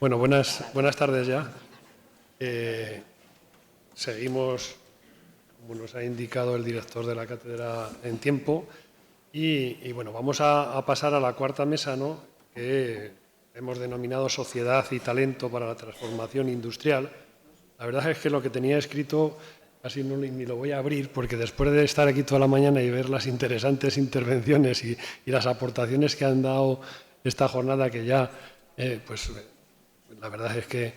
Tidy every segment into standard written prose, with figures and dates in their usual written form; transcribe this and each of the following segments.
Bueno, buenas tardes ya. Seguimos, como nos ha indicado el director de la cátedra, en tiempo. Y bueno, vamos a pasar a la cuarta mesa, ¿no?, que hemos denominado Sociedad y Talento para la Transformación Industrial. La verdad es que lo que tenía escrito casi ni lo voy a abrir, porque después de estar aquí toda la mañana y ver las interesantes intervenciones y las aportaciones que han dado esta jornada, que ya, la verdad es que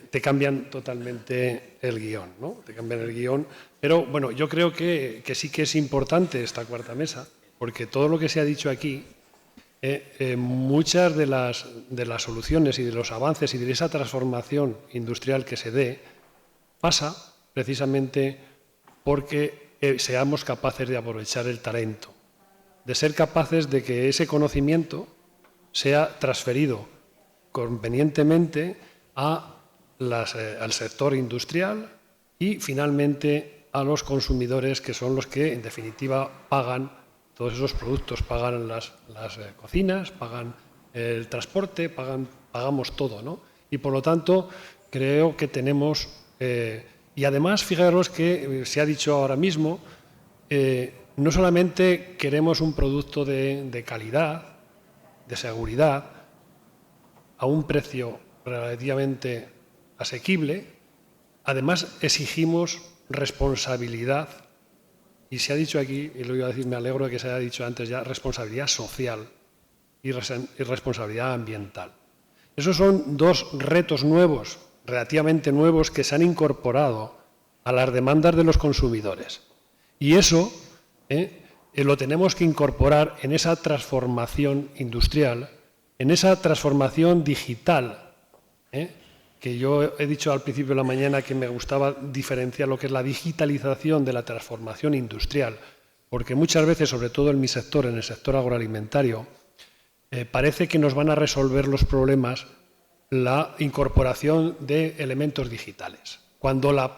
te cambian totalmente el guión, ¿no? Te cambian el guión. Pero, bueno, yo creo que sí que es importante esta cuarta mesa, porque todo lo que se ha dicho aquí, muchas de las soluciones y de los avances y de esa transformación industrial que se dé, pasa precisamente porque seamos capaces de aprovechar el talento, de ser capaces de que ese conocimiento sea transferido convenientemente al sector industrial y, finalmente, a los consumidores, que son los que, en definitiva, pagan todos esos productos, pagan las cocinas, pagan el transporte, pagamos todo, ¿no? Y, por lo tanto, creo que tenemos... y además, fijaros que se ha dicho ahora mismo, no solamente queremos un producto de calidad, de seguridad, a un precio relativamente asequible, además exigimos responsabilidad, y se ha dicho aquí, y lo iba a decir, me alegro de que se haya dicho antes ya, responsabilidad social y responsabilidad ambiental. Esos son dos retos nuevos, relativamente nuevos, que se han incorporado a las demandas de los consumidores. Y eso lo tenemos que incorporar en esa transformación industrial, en esa transformación digital, que yo he dicho al principio de la mañana que me gustaba diferenciar lo que es la digitalización de la transformación industrial, porque muchas veces, sobre todo en mi sector, en el sector agroalimentario, parece que nos van a resolver los problemas la incorporación de elementos digitales, cuando la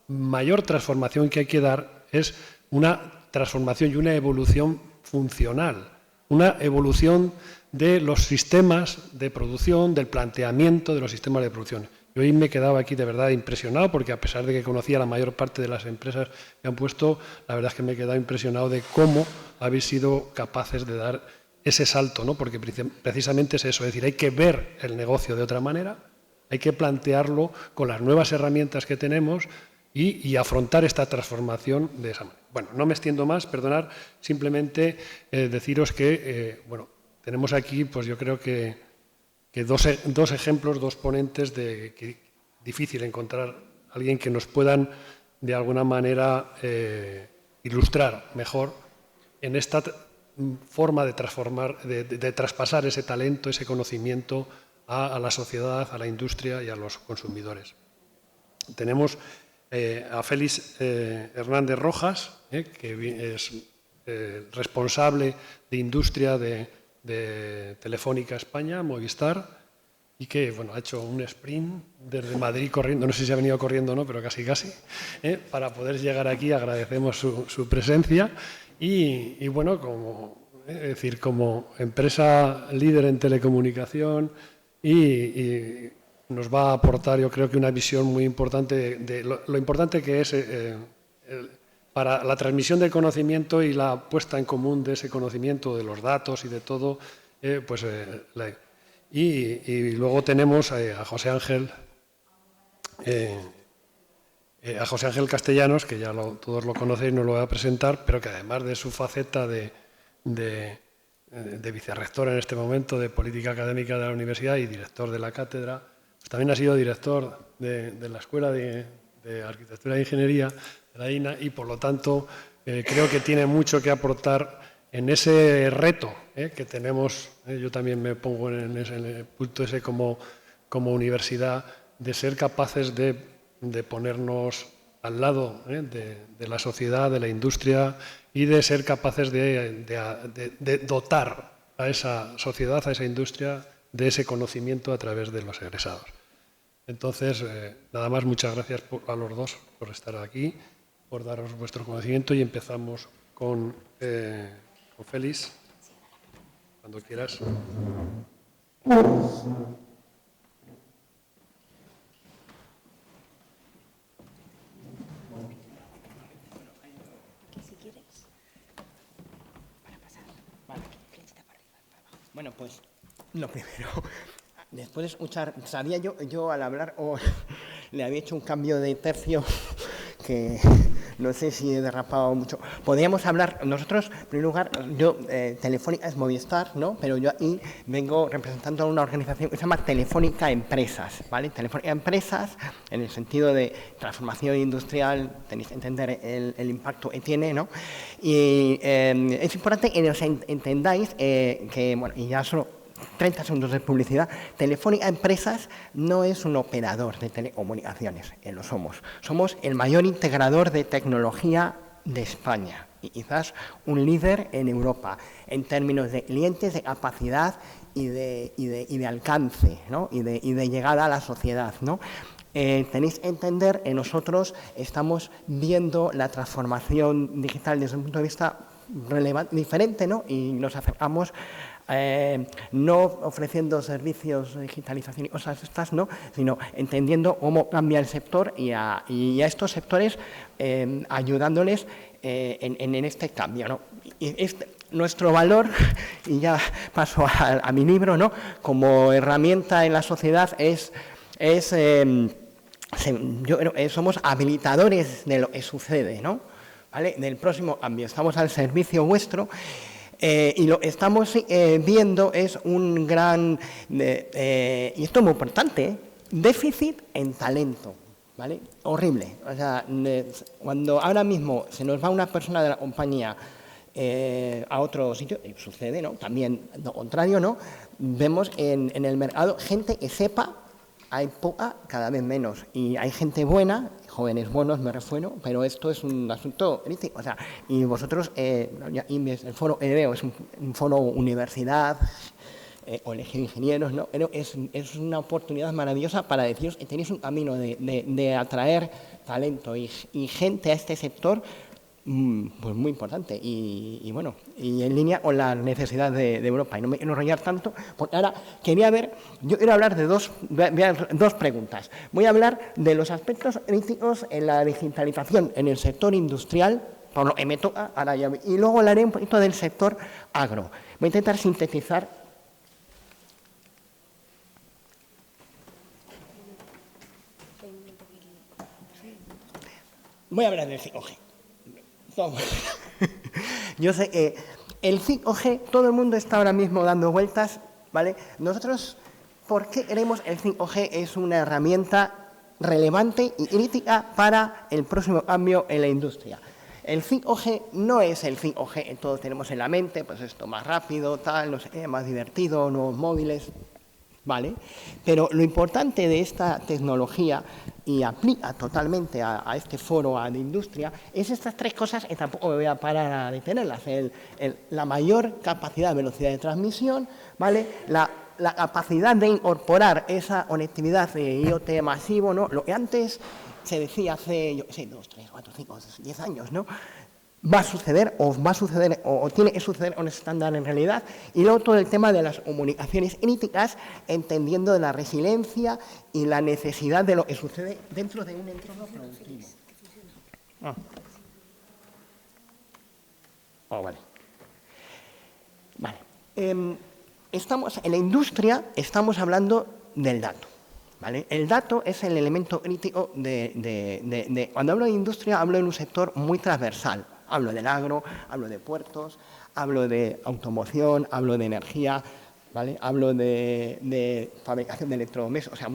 mayor transformación que hay que dar es una transformación y una evolución funcional, una evolución de los sistemas de producción, del planteamiento de los sistemas de producción. Yo hoy me quedaba aquí de verdad impresionado, porque a pesar de que conocía la mayor parte de las empresas que han puesto, la verdad es que me he quedado impresionado de cómo habéis sido capaces de dar ese salto, ¿no? Porque precisamente es eso, es decir, hay que ver el negocio de otra manera, hay que plantearlo con las nuevas herramientas que tenemos y afrontar esta transformación de esa manera. Bueno, no me extiendo más, perdonad, simplemente deciros que, bueno, tenemos aquí, pues yo creo que dos ejemplos, dos ponentes de que difícil encontrar a alguien que nos puedan de alguna manera ilustrar mejor en esta forma de transformar, de traspasar ese talento, ese conocimiento a la sociedad, a la industria y a los consumidores. Tenemos a Félix Hernández Rojas, que es responsable de industria de Telefónica España, Movistar, y que, bueno, ha hecho un sprint desde Madrid corriendo, no sé si ha venido corriendo o no, pero casi, para poder llegar aquí. Agradecemos su presencia y bueno, como empresa líder en telecomunicación y nos va a aportar, yo creo que una visión muy importante de lo importante que es para la transmisión del conocimiento y la puesta en común de ese conocimiento, de los datos y de todo, y luego tenemos a José Ángel Castellanos, que ya todos lo conocéis, no lo voy a presentar, pero que además de su faceta de vicerrector en este momento de política académica de la universidad y director de la cátedra, pues también ha sido director de la Escuela de Arquitectura e Ingeniería de la INA, y por lo tanto creo que tiene mucho que aportar en ese reto que tenemos. Yo también me pongo en el punto ese como universidad, de ser capaces de ponernos al lado de la sociedad, de la industria, y de ser capaces de dotar a esa sociedad, a esa industria, de ese conocimiento a través de los egresados. Entonces, nada más, muchas gracias a los dos por estar aquí, por daros vuestro conocimiento, y empezamos con Félix, cuando quieras. Bueno, pues lo primero, después de escuchar, sabía yo al hablar le había hecho un cambio de tercio que no sé si he derrapado mucho. Podríamos hablar, nosotros, en primer lugar, yo, Telefónica es Movistar, ¿no? Pero yo ahí vengo representando a una organización que se llama Telefónica Empresas, ¿vale? Telefónica Empresas, en el sentido de transformación industrial, tenéis que entender el impacto que tiene, ¿no? Y es importante que nos entendáis que, bueno, y ya solo 30 segundos de publicidad. Telefónica Empresas no es un operador de telecomunicaciones, lo somos. Somos el mayor integrador de tecnología de España y quizás un líder en Europa en términos de clientes, de capacidad y de alcance, ¿no? y de llegada a la sociedad, ¿no? Tenéis que entender que nosotros estamos viendo la transformación digital desde un punto de vista diferente, ¿no? Y nos acercamos no ofreciendo servicios de digitalización y cosas estas, ¿no? Sino entendiendo cómo cambia el sector y a estos sectores ayudándoles en este cambio, ¿no? Y nuestro valor, y ya paso a mi libro, ¿no? Como herramienta en la sociedad somos habilitadores de lo que sucede, ¿no? ¿Vale? Del próximo cambio. Estamos al servicio vuestro. Y lo que estamos viendo es un gran, y esto es muy importante, déficit en talento, ¿vale? Horrible. O sea, cuando ahora mismo se nos va una persona de la compañía a otro sitio, y sucede, ¿no? También lo contrario, ¿no? Vemos en el mercado gente que sepa, hay poca, cada vez menos, y hay gente buena, jóvenes buenos me refiero, pero esto es un asunto crítico, o sea, y vosotros, el foro EDEO es un foro universidad, colegio de ingenieros, ¿no? Pero es una oportunidad maravillosa para deciros que tenéis un camino de atraer talento y gente a este sector, pues muy importante y bueno, y en línea con la necesidad de Europa. Y no me quiero enrollar tanto, porque ahora yo quiero hablar de dos preguntas. Voy a hablar de los aspectos críticos en la digitalización en el sector industrial, por lo que me toca, ahora ya, y luego hablaré un poquito del sector agro. Voy a intentar sintetizar. Voy a hablar del 5G. Yo sé que el 5G, todo el mundo está ahora mismo dando vueltas, ¿vale? Nosotros, ¿por qué creemos el 5G es una herramienta relevante y crítica para el próximo cambio en la industria? El 5G no es el 5G que todos tenemos en la mente, pues esto más rápido, tal, no sé, más divertido, nuevos móviles, ¿vale? Pero lo importante de esta tecnología, y aplica totalmente a este foro de industria, es estas tres cosas que tampoco me voy a parar a detenerlas. La mayor capacidad de velocidad de transmisión, ¿vale? La capacidad de incorporar esa conectividad de IoT masivo, ¿no? Lo que antes se decía hace, yo qué sé, 2, 3, 4, 5, 10 años, ¿no? Va a suceder o tiene que suceder con estándar en realidad. Y luego todo el tema de las comunicaciones críticas, entendiendo de la resiliencia y la necesidad de lo que sucede dentro de un entorno productivo. Vale. Estamos en la industria, estamos hablando del dato. ¿Vale? El dato es el elemento crítico cuando hablo de industria, hablo de un sector muy transversal. Hablo del agro, hablo de puertos, hablo de automoción, hablo de energía, ¿vale? Hablo de fabricación de electrodomésticos, o sea,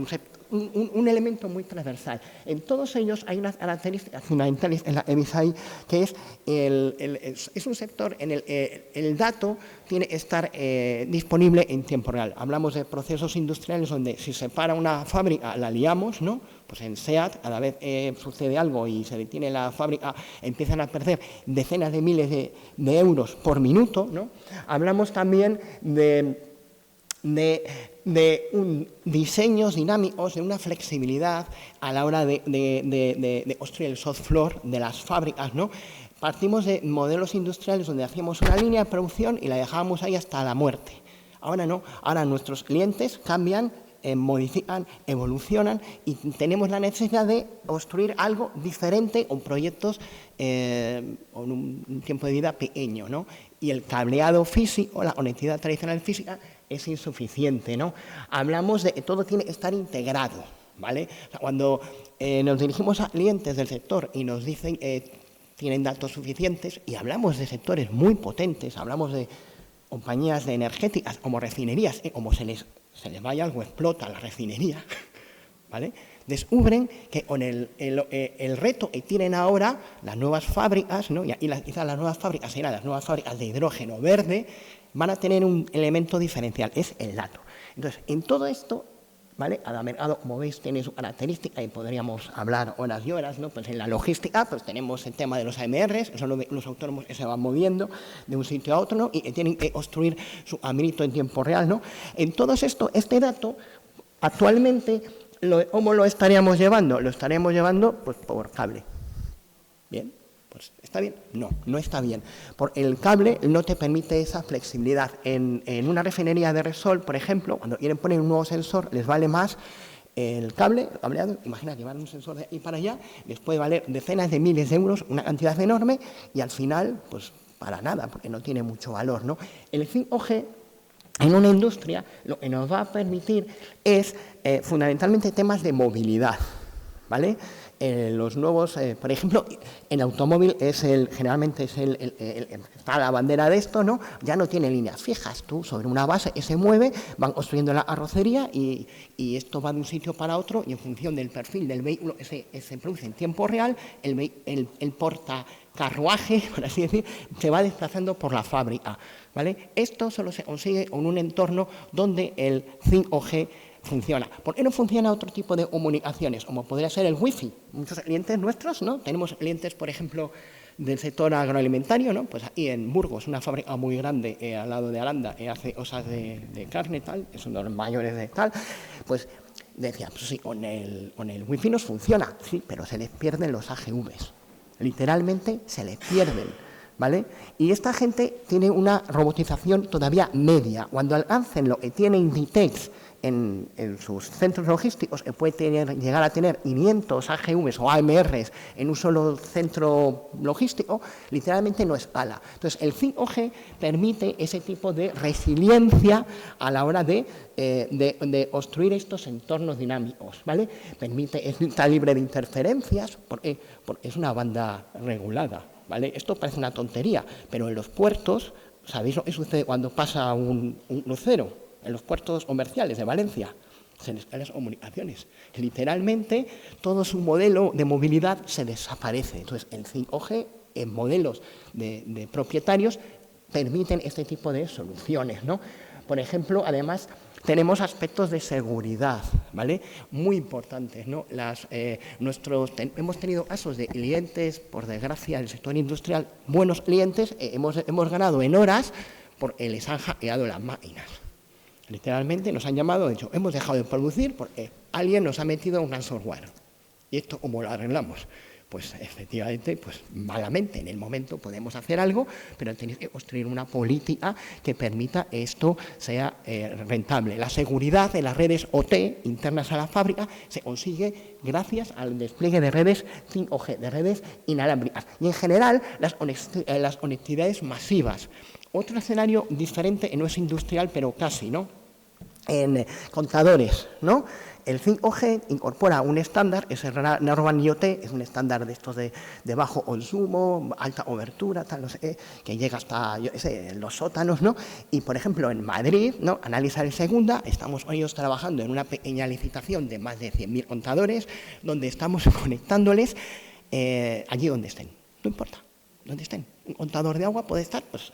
un elemento muy transversal. En todos ellos hay unas características fundamentales en la EBISAI, que es un sector en el que el dato tiene que estar disponible en tiempo real. Hablamos de procesos industriales donde si se para una fábrica la liamos, ¿no? Pues en SEAT, cada vez sucede algo y se detiene la fábrica, empiezan a perder decenas de miles de euros por minuto, ¿no? Hablamos también de diseños dinámicos, de una flexibilidad a la hora de construir el soft floor de las fábricas, ¿no? Partimos de modelos industriales donde hacíamos una línea de producción y la dejábamos ahí hasta la muerte. Ahora no, ahora nuestros clientes cambian modifican, evolucionan y tenemos la necesidad de construir algo diferente o proyectos con un tiempo de vida pequeño, ¿no? Y el cableado físico, la conectividad tradicional física es insuficiente, ¿no? Hablamos de que todo tiene que estar integrado, ¿vale? O sea, cuando nos dirigimos a clientes del sector y nos dicen tienen datos suficientes, y hablamos de sectores muy potentes, hablamos de compañías de energéticas como refinerías, como se les vaya algo, explota la refinería, ¿vale? Descubren que con el reto que tienen ahora las nuevas fábricas, ¿no? Y quizás las nuevas fábricas serán las nuevas fábricas de hidrógeno verde, van a tener un elemento diferencial, es el dato. Entonces, en todo esto, ¿vale? Cada mercado, como veis, tiene su característica y podríamos hablar horas y horas, ¿no? Pues en la logística, pues tenemos el tema de los AMRs, que son los autónomos que se van moviendo de un sitio a otro, ¿no? Y que tienen que construir su caminito en tiempo real, ¿no? En todo esto, este dato, actualmente, ¿cómo lo estaríamos llevando? Lo estaríamos llevando, pues, por cable. ¿Bien? Pues, ¿está bien? No, no está bien. Porque el cable no te permite esa flexibilidad. En una refinería de Repsol, por ejemplo, cuando quieren poner un nuevo sensor, les vale más el cableado. Imagina llevar un sensor de ahí para allá, les puede valer decenas de miles de euros, una cantidad enorme, y al final, pues, para nada, porque no tiene mucho valor, ¿no? El 5G, en una industria, lo que nos va a permitir es fundamentalmente temas de movilidad, ¿vale? Los nuevos, por ejemplo, en automóvil generalmente está la bandera de esto, ¿no? Ya no tiene líneas fijas, tú sobre una base que se mueve, van construyendo la carrocería y esto va de un sitio para otro y en función del perfil del vehículo se produce en tiempo real, el portacarruaje, por así decir, se va desplazando por la fábrica, ¿vale? Esto solo se consigue en un entorno donde el 5G funciona. ¿Por qué no funciona otro tipo de comunicaciones, como podría ser el wifi? Muchos clientes nuestros, ¿no? Tenemos clientes, por ejemplo, del sector agroalimentario, ¿no? Pues aquí en Burgos, una fábrica muy grande al lado de Aranda, que hace cosas de carne, tal, es uno de los mayores de tal, pues decía, pues sí, con el wifi nos funciona, sí, pero se les pierden los AGVs. Literalmente se les pierden, ¿vale? Y esta gente tiene una robotización todavía media. Cuando alcancen lo que tiene Inditex en sus centros logísticos, que puede llegar a tener 500 AGVs o AMRs en un solo centro logístico, literalmente no escala. Entonces, el 5G permite ese tipo de resiliencia a la hora de construir estos entornos dinámicos, ¿vale? Está libre de interferencias, porque es una banda regulada, ¿vale? Esto parece una tontería, pero en los puertos, ¿sabéis lo que sucede cuando pasa un crucero? En los puertos comerciales de Valencia se les caen las comunicaciones. Literalmente, todo su modelo de movilidad se desaparece. Entonces, el 5G en modelos de propietarios permiten este tipo de soluciones, ¿no? Por ejemplo, además, tenemos aspectos de seguridad, ¿vale? Muy importantes, ¿no? Hemos tenido casos de clientes, por desgracia, del sector industrial, buenos clientes, hemos ganado en horas porque les han hackeado las máquinas. Literalmente nos han llamado, de hecho, hemos dejado de producir porque alguien nos ha metido un ransomware. ¿Y esto cómo lo arreglamos? Pues efectivamente, pues malamente en el momento podemos hacer algo, pero tenéis que construir una política que permita que esto sea rentable. La seguridad de las redes OT internas a la fábrica se consigue gracias al despliegue de redes 5G, de redes inalámbricas. Y en general las conectividades masivas. Otro escenario diferente, que no es industrial, pero casi, ¿no? En contadores, ¿no? El 5G incorpora un estándar, es el Narrowband IoT, es un estándar de estos de bajo consumo, alta cobertura, tal, no sé qué, que llega hasta, yo sé, los sótanos, ¿no? Y, por ejemplo, en Madrid, ¿no? Analizar el segunda, estamos ellos trabajando en una pequeña licitación de más de 100.000 contadores, donde estamos conectándoles allí donde estén, no importa, donde estén. Un contador de agua puede estar, pues,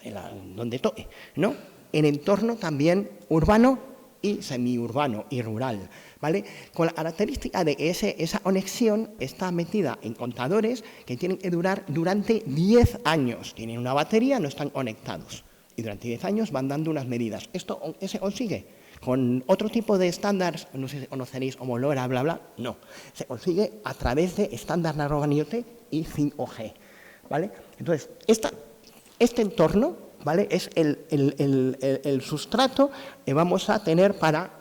donde toque, ¿no? En entorno también urbano y semiurbano y rural, ¿vale? Con la característica de que esa conexión está metida en contadores que tienen que durar durante 10 años. Tienen una batería, no están conectados. Y durante 10 años van dando unas medidas. ¿Esto se consigue? Con otro tipo de estándares, no sé si conoceréis como LoRa, bla, bla, no. Se consigue a través de estándar Narrowband IoT y 5G, ¿vale? Entonces, este entorno, ¿vale? Es el sustrato que vamos a tener para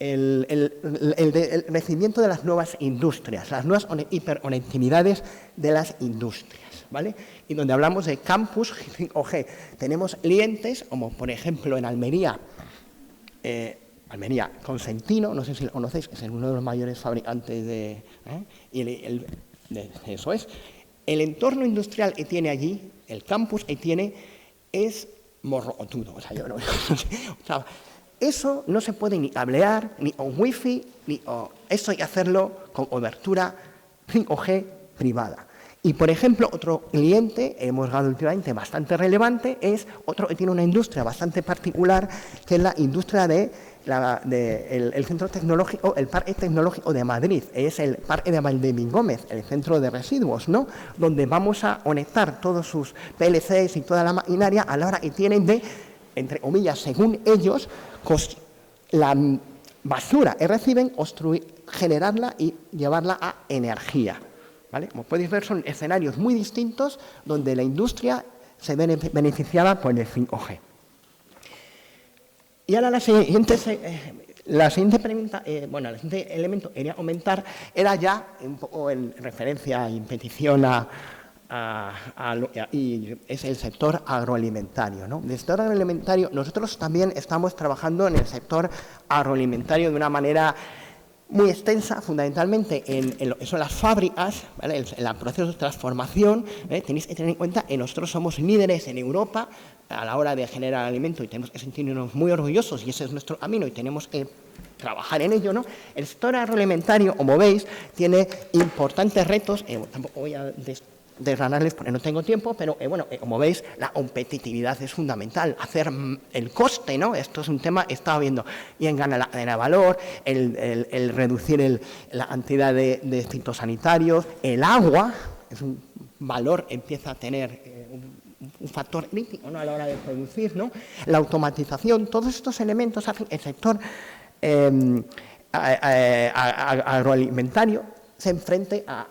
el recibimiento de las nuevas industrias, las nuevas hiperconectividades de las industrias, ¿vale? Y donde hablamos de campus 5G, tenemos clientes como, por ejemplo, en Almería, Consentino, no sé si lo conocéis, es uno de los mayores fabricantes de... eso es. El entorno industrial que tiene allí, el campus que tiene, es morrocotudo. O sea, eso no se puede ni cablear, ni con wifi, eso hay que hacerlo con cobertura 5G privada. Y, por ejemplo, otro cliente, hemos dado últimamente bastante relevante, es otro que tiene una industria bastante particular, que es la industria el centro tecnológico, el Parque Tecnológico de Madrid, es el Parque de Valdemín-Gómez, el centro de residuos, ¿no? Donde vamos a conectar todos sus PLCs y toda la maquinaria a la hora que tienen de, entre comillas, según ellos, la basura que reciben, generarla y llevarla a energía, ¿vale? Como podéis ver, son escenarios muy distintos donde la industria se ve beneficiada por el 5G. Y ahora la siguiente pregunta, el siguiente elemento que quería comentar era ya un poco en referencia y en petición y es el sector agroalimentario, ¿no? Del sector agroalimentario, nosotros también estamos trabajando en el sector agroalimentario de una manera muy extensa, fundamentalmente en lo que son las fábricas, ¿vale? El proceso de transformación. Tenéis que tener en cuenta que nosotros somos líderes en Europa a la hora de generar alimento y tenemos que sentirnos muy orgullosos y ese es nuestro camino y tenemos que trabajar en ello, ¿no? El sector agroalimentario, como veis, tiene importantes retos, tampoco voy a desgranarles porque no tengo tiempo, pero como veis, la competitividad es fundamental, hacer el coste, ¿no? Esto es un tema que estaba viendo, y en ganar la cadena de valor, el reducir la cantidad de fitosanitarios, el agua, es un valor, empieza a tener un factor crítico, ¿no? A la hora de producir, ¿no? La automatización, todos estos elementos hacen que el sector agroalimentario se enfrente a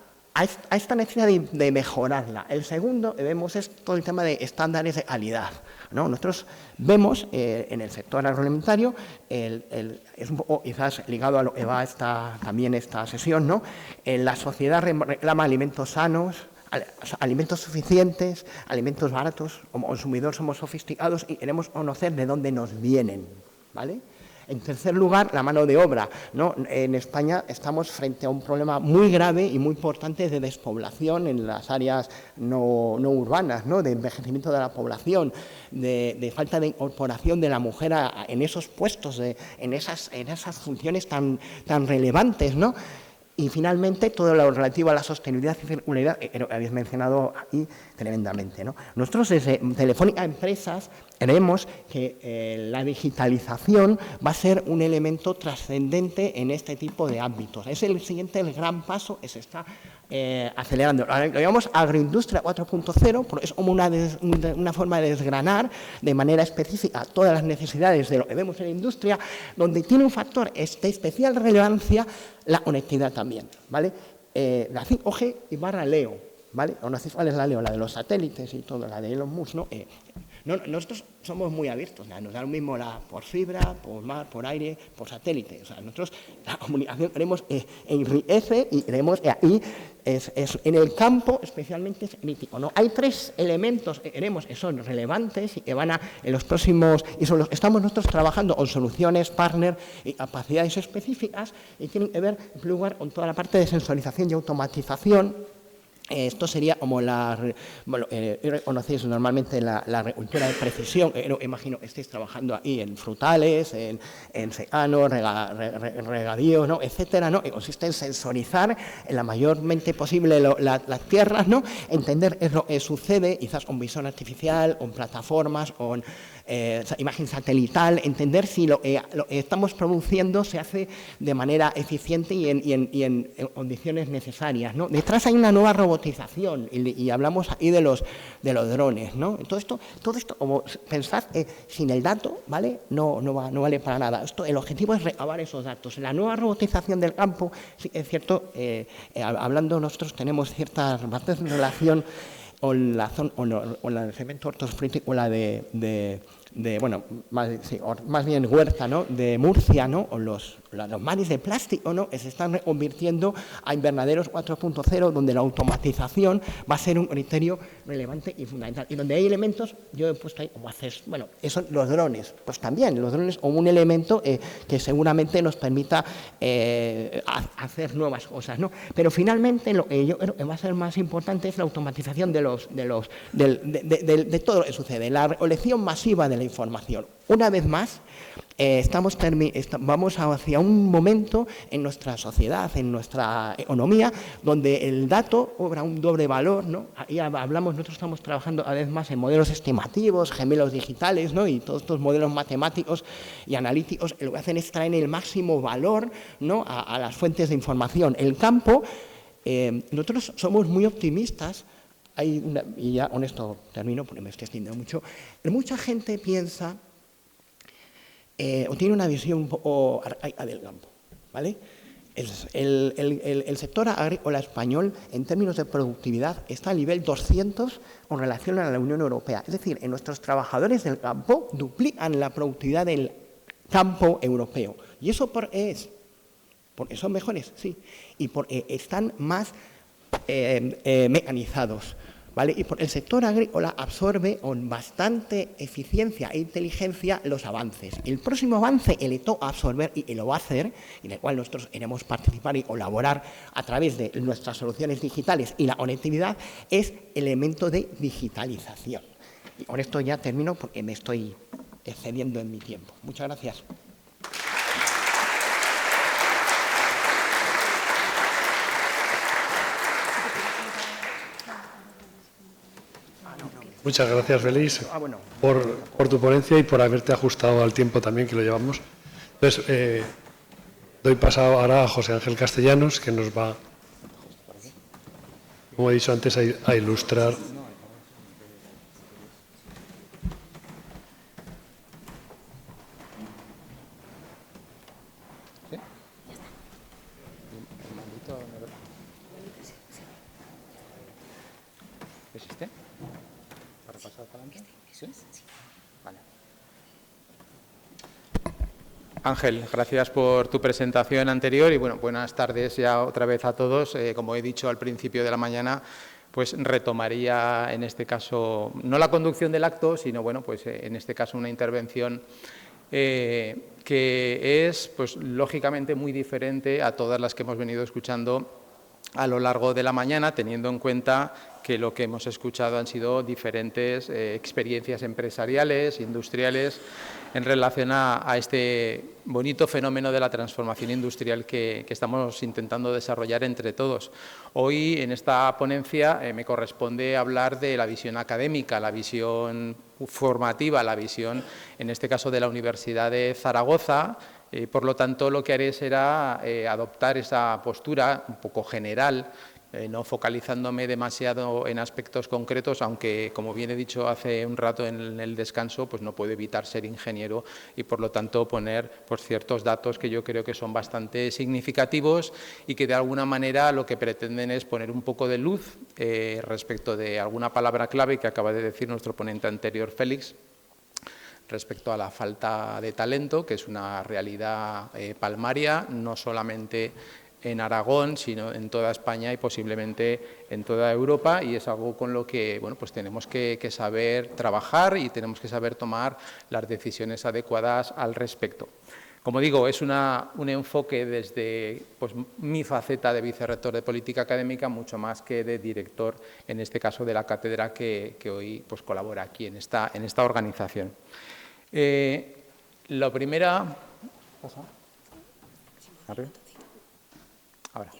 esta necesidad de mejorarla. El segundo que vemos es todo el tema de estándares de calidad, ¿no? Nosotros vemos en el sector agroalimentario, es un poco quizás ligado a lo que va también esta sesión, ¿no? La sociedad reclama alimentos sanos, alimentos suficientes, alimentos baratos. Como consumidores somos sofisticados y queremos conocer de dónde nos vienen, ¿vale? En tercer lugar, la mano de obra, ¿no? En España estamos frente a un problema muy grave y muy importante de despoblación en las áreas no urbanas, ¿no? De envejecimiento de la población, de falta de incorporación de la mujer en esos puestos, en esas funciones tan relevantes, ¿no? Y finalmente, todo lo relativo a la sostenibilidad y circularidad, que habéis mencionado aquí tremendamente, ¿no? Nosotros desde Telefónica Empresas creemos que la digitalización va a ser un elemento trascendente en este tipo de ámbitos. Es el gran paso que se está acelerando. Lo llamamos agroindustria 4.0, porque es como una forma de desgranar de manera específica todas las necesidades de lo que vemos en la industria, donde tiene un factor de especial relevancia la conectividad también, ¿vale? La 5G y /LEO, ¿vale? ¿Conocéis cuál es la LEO? La de los satélites y todo, la de Elon Musk, ¿no? Nosotros somos muy abiertos, nos da lo mismo por fibra, por mar, por aire, por satélite. O sea, nosotros la comunicación queremos enriquece y queremos que ahí es en el campo especialmente es crítico, ¿no? Hay tres elementos que queremos que son relevantes y que van en los próximos, y son estamos nosotros trabajando con soluciones, partner y capacidades específicas y tienen que ver, en primer lugar, con toda la parte de sensorización y automatización. Esto sería como conocéis normalmente la agricultura de precisión, imagino que estéis trabajando ahí en frutales, en secano, regadío, ¿no? Etcétera, ¿no? Que consiste en sensorizar en la mayormente posible las tierras, ¿no? Entender lo que sucede, quizás con visión artificial, con plataformas, con imagen satelital, entender si lo que estamos produciendo se hace de manera eficiente y en condiciones necesarias, ¿no? Detrás hay una nueva robotización y hablamos ahí de los drones, ¿no? Todo esto, como pensad, sin el dato, ¿vale? No vale para nada. El objetivo es recabar esos datos. La nueva robotización del campo, sí, es cierto, hablando nosotros tenemos ciertas bases de relación o la zona, o la del segmento Hortos-Fruti, o la bueno, más bien Huerta, ¿no?, de Murcia, ¿no?, o los mares de plástico, ¿no?, se están convirtiendo a invernaderos 4.0, donde la automatización va a ser un criterio relevante y fundamental. Y donde hay elementos, yo he puesto ahí como haces, bueno, eso, los drones, pues también, los drones como un elemento que seguramente nos permita hacer nuevas cosas, ¿no? Pero finalmente lo que yo creo que va a ser más importante es la automatización de todo lo que sucede, la recolección masiva de la información. Una vez más, vamos hacia un momento en nuestra sociedad, en nuestra economía, donde el dato cobra un doble valor, ¿no? Ahí nosotros estamos trabajando cada vez más en modelos estimativos, gemelos digitales, ¿no?, y todos estos modelos matemáticos y analíticos lo que hacen es traer el máximo valor, ¿no?, a las fuentes de información. El campo, nosotros somos muy optimistas. Y ya con esto termino porque me estoy extendiendo mucho. Mucha gente piensa o tiene una visión un poco arcaica del campo, ¿vale? El sector agrícola español, en términos de productividad, está a nivel 200 con relación a la Unión Europea. Es decir, nuestros trabajadores del campo duplican la productividad del campo europeo. ¿Y eso por qué es? Porque son mejores, sí, y porque están más mecanizados, ¿vale? Y el sector agrícola absorbe con bastante eficiencia e inteligencia los avances. El próximo avance que le toca absorber y lo va a hacer, y en el cual nosotros queremos participar y colaborar a través de nuestras soluciones digitales y la conectividad, es el elemento de digitalización. Y con esto ya termino porque me estoy excediendo en mi tiempo. Muchas gracias. Muchas gracias, Félix, por tu ponencia y por haberte ajustado al tiempo también que lo llevamos. Entonces, doy paso ahora a José Ángel Castellanos, que nos va, como he dicho antes, a ilustrar. ¿Es este? ¿Para pasar para adelante? ¿Sí? Vale. Ángel, gracias por tu presentación anterior y bueno, buenas tardes ya otra vez a todos. Como he dicho al principio de la mañana, pues retomaría en este caso no la conducción del acto, sino bueno, pues en este caso una intervención que es pues lógicamente muy diferente a todas las que hemos venido escuchando a lo largo de la mañana, teniendo en cuenta que lo que hemos escuchado han sido diferentes experiencias empresariales, industriales, en relación a este bonito fenómeno de la transformación industrial que estamos intentando desarrollar entre todos. Hoy, en esta ponencia, me corresponde hablar de la visión académica, la visión formativa, la visión, en este caso, de la Universidad de Zaragoza. Por lo tanto, lo que haré será adoptar esa postura un poco general, no focalizándome demasiado en aspectos concretos, aunque, como bien he dicho hace un rato en el descanso, pues no puedo evitar ser ingeniero y, por lo tanto, poner pues, ciertos datos que yo creo que son bastante significativos y que, de alguna manera, lo que pretenden es poner un poco de luz respecto de alguna palabra clave que acaba de decir nuestro ponente anterior, Félix, respecto a la falta de talento, que es una realidad palmaria, no solamente en Aragón, sino en toda España y posiblemente en toda Europa, y es algo con lo que bueno, pues tenemos que saber trabajar y tenemos que saber tomar las decisiones adecuadas al respecto. Como digo, es un enfoque desde pues, mi faceta de vicerrector de política académica, mucho más que de director, en este caso de la cátedra que hoy pues, colabora aquí en esta organización. Lo primera... Ahora,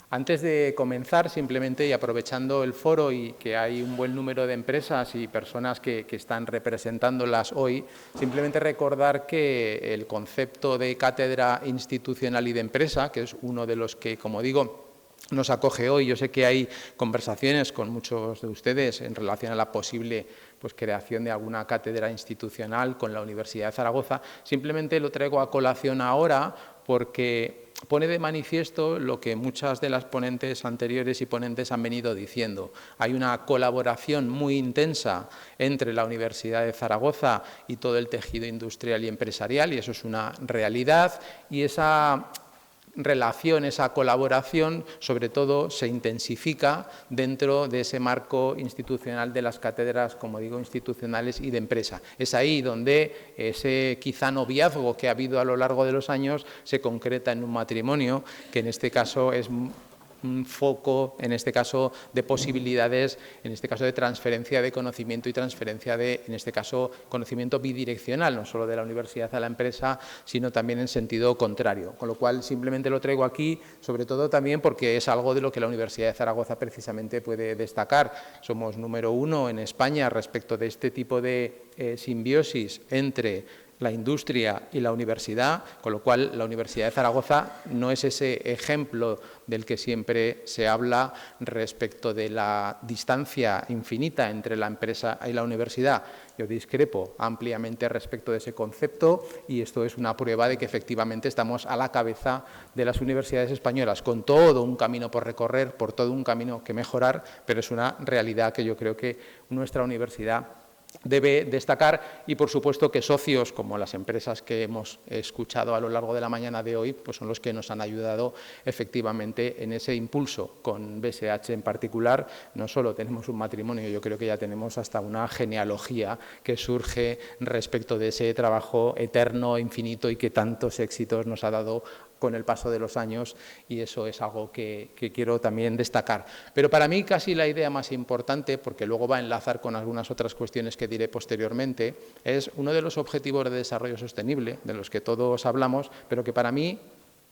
antes de comenzar, simplemente y aprovechando el foro y que hay un buen número de empresas y personas que están representándolas hoy, simplemente recordar que el concepto de cátedra institucional y de empresa, que es uno de los que, como digo, nos acoge hoy. Yo sé que hay conversaciones con muchos de ustedes en relación a la posible pues, creación de alguna cátedra institucional con la Universidad de Zaragoza. Simplemente lo traigo a colación ahora porque pone de manifiesto lo que muchas de las ponentes anteriores y ponentes han venido diciendo. Hay una colaboración muy intensa entre la Universidad de Zaragoza y todo el tejido industrial y empresarial, y eso es una realidad, y esa relación, esa colaboración, sobre todo, se intensifica dentro de ese marco institucional de las cátedras, como digo, institucionales y de empresa. Es ahí donde ese quizá noviazgo que ha habido a lo largo de los años se concreta en un matrimonio, que en este caso es un foco, en este caso, de posibilidades, en este caso de transferencia de conocimiento y transferencia de, en este caso, conocimiento bidireccional, no solo de la universidad a la empresa, sino también en sentido contrario. Con lo cual, simplemente lo traigo aquí, sobre todo también porque es algo de lo que la Universidad de Zaragoza precisamente puede destacar. Somos número 1 en España respecto de este tipo de simbiosis entre la industria y la universidad, con lo cual la Universidad de Zaragoza no es ese ejemplo del que siempre se habla respecto de la distancia infinita entre la empresa y la universidad. Yo discrepo ampliamente respecto de ese concepto y esto es una prueba de que efectivamente estamos a la cabeza de las universidades españolas, con todo un camino por recorrer, por todo un camino que mejorar, pero es una realidad que yo creo que nuestra universidad debe destacar y, por supuesto, que socios como las empresas que hemos escuchado a lo largo de la mañana de hoy pues son los que nos han ayudado efectivamente en ese impulso. Con BSH en particular no solo tenemos un matrimonio, yo creo que ya tenemos hasta una genealogía que surge respecto de ese trabajo eterno, infinito y que tantos éxitos nos ha dado con el paso de los años, y eso es algo que quiero también destacar. Pero para mí casi la idea más importante, porque luego va a enlazar con algunas otras cuestiones que diré posteriormente, es uno de los objetivos de desarrollo sostenible, de los que todos hablamos, pero que para mí,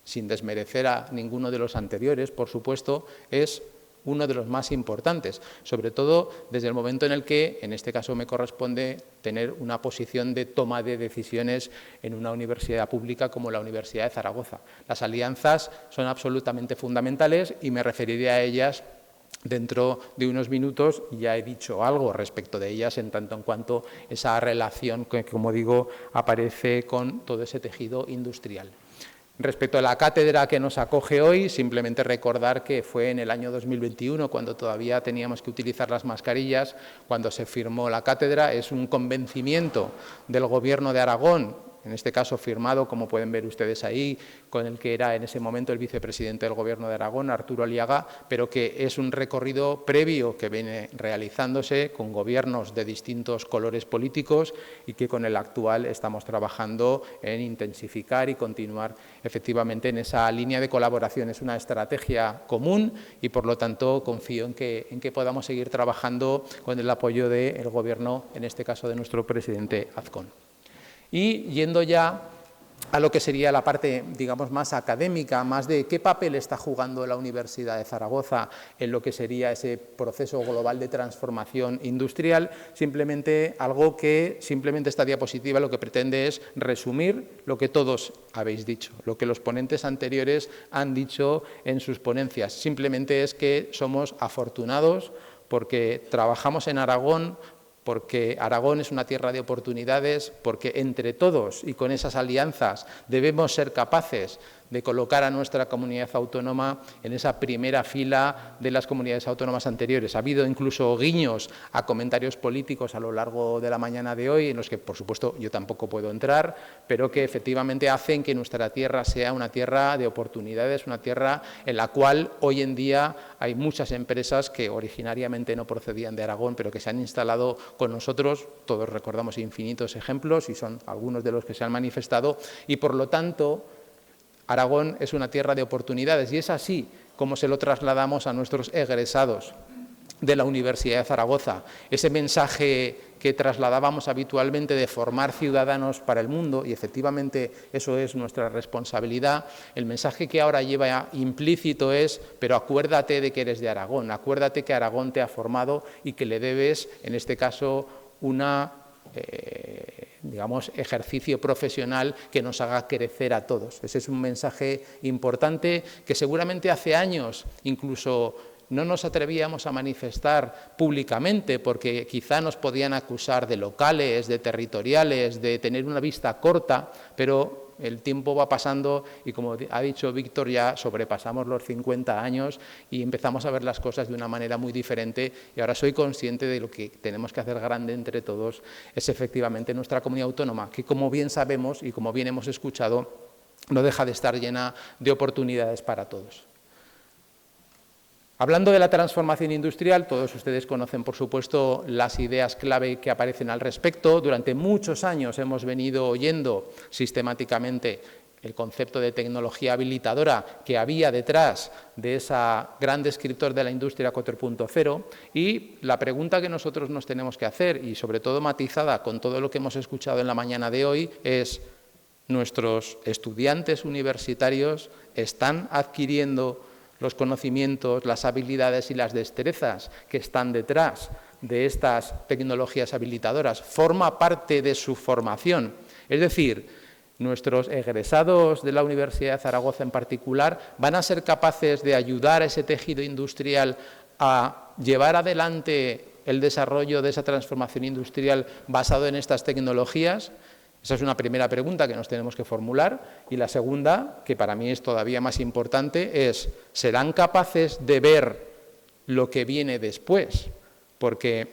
sin desmerecer a ninguno de los anteriores, por supuesto, es uno de los más importantes, sobre todo desde el momento en el que, en este caso, me corresponde tener una posición de toma de decisiones en una universidad pública como la Universidad de Zaragoza. Las alianzas son absolutamente fundamentales y me referiré a ellas dentro de unos minutos. Ya he dicho algo respecto de ellas en tanto en cuanto esa relación que, como digo, aparece con todo ese tejido industrial. Respecto a la cátedra que nos acoge hoy, simplemente recordar que fue en el año 2021, cuando todavía teníamos que utilizar las mascarillas, cuando se firmó la cátedra. Es un convencimiento del Gobierno de Aragón, en este caso firmado, como pueden ver ustedes ahí, con el que era en ese momento el vicepresidente del Gobierno de Aragón, Arturo Aliaga, pero que es un recorrido previo que viene realizándose con gobiernos de distintos colores políticos y que con el actual estamos trabajando en intensificar y continuar efectivamente en esa línea de colaboración. Es una estrategia común y, por lo tanto, confío en que podamos seguir trabajando con el apoyo del Gobierno, en este caso de nuestro presidente Azcón. Y yendo ya a lo que sería la parte, digamos, más académica, más de qué papel está jugando la Universidad de Zaragoza en lo que sería ese proceso global de transformación industrial, simplemente algo que simplemente esta diapositiva lo que pretende es resumir lo que todos habéis dicho, lo que los ponentes anteriores han dicho en sus ponencias. Simplemente es que somos afortunados porque trabajamos en Aragón, porque Aragón es una tierra de oportunidades, porque entre todos y con esas alianzas debemos ser capaces de colocar a nuestra comunidad autónoma en esa primera fila de las comunidades autónomas anteriores. Ha habido incluso guiños a comentarios políticos a lo largo de la mañana de hoy, en los que, por supuesto, yo tampoco puedo entrar, pero que efectivamente hacen que nuestra tierra sea una tierra de oportunidades, una tierra en la cual hoy en día hay muchas empresas que originariamente no procedían de Aragón, pero que se han instalado con nosotros. Todos recordamos infinitos ejemplos y son algunos de los que se han manifestado, y por lo tanto Aragón es una tierra de oportunidades, y es así como se lo trasladamos a nuestros egresados de la Universidad de Zaragoza. Ese mensaje que trasladábamos habitualmente de formar ciudadanos para el mundo, y efectivamente eso es nuestra responsabilidad, el mensaje que ahora lleva implícito es: pero acuérdate de que eres de Aragón, acuérdate que Aragón te ha formado y que le debes, en este caso, una digamos, ejercicio profesional que nos haga crecer a todos. Ese es un mensaje importante que seguramente hace años incluso no nos atrevíamos a manifestar públicamente, porque quizá nos podían acusar de locales, de territoriales, de tener una vista corta, pero el tiempo va pasando y, como ha dicho Víctor, ya sobrepasamos los 50 años y empezamos a ver las cosas de una manera muy diferente, y ahora soy consciente de lo que tenemos que hacer grande entre todos es efectivamente nuestra comunidad autónoma, que, como bien sabemos y como bien hemos escuchado, no deja de estar llena de oportunidades para todos. Hablando de la transformación industrial, todos ustedes conocen, por supuesto, las ideas clave que aparecen al respecto. Durante muchos años hemos venido oyendo sistemáticamente el concepto de tecnología habilitadora que había detrás de ese gran descriptor de la industria 4.0, y la pregunta que nosotros nos tenemos que hacer, y sobre todo matizada con todo lo que hemos escuchado en la mañana de hoy, es: ¿nuestros estudiantes universitarios están adquiriendo los conocimientos, las habilidades y las destrezas que están detrás de estas tecnologías habilitadoras? ¿Forma parte de su formación? Es decir, nuestros egresados de la Universidad de Zaragoza en particular van a ser capaces de ayudar a ese tejido industrial a llevar adelante el desarrollo de esa transformación industrial basado en estas tecnologías. Esa es una primera pregunta que nos tenemos que formular. Y la segunda, que para mí es todavía más importante, es: ¿serán capaces de ver lo que viene después? Porque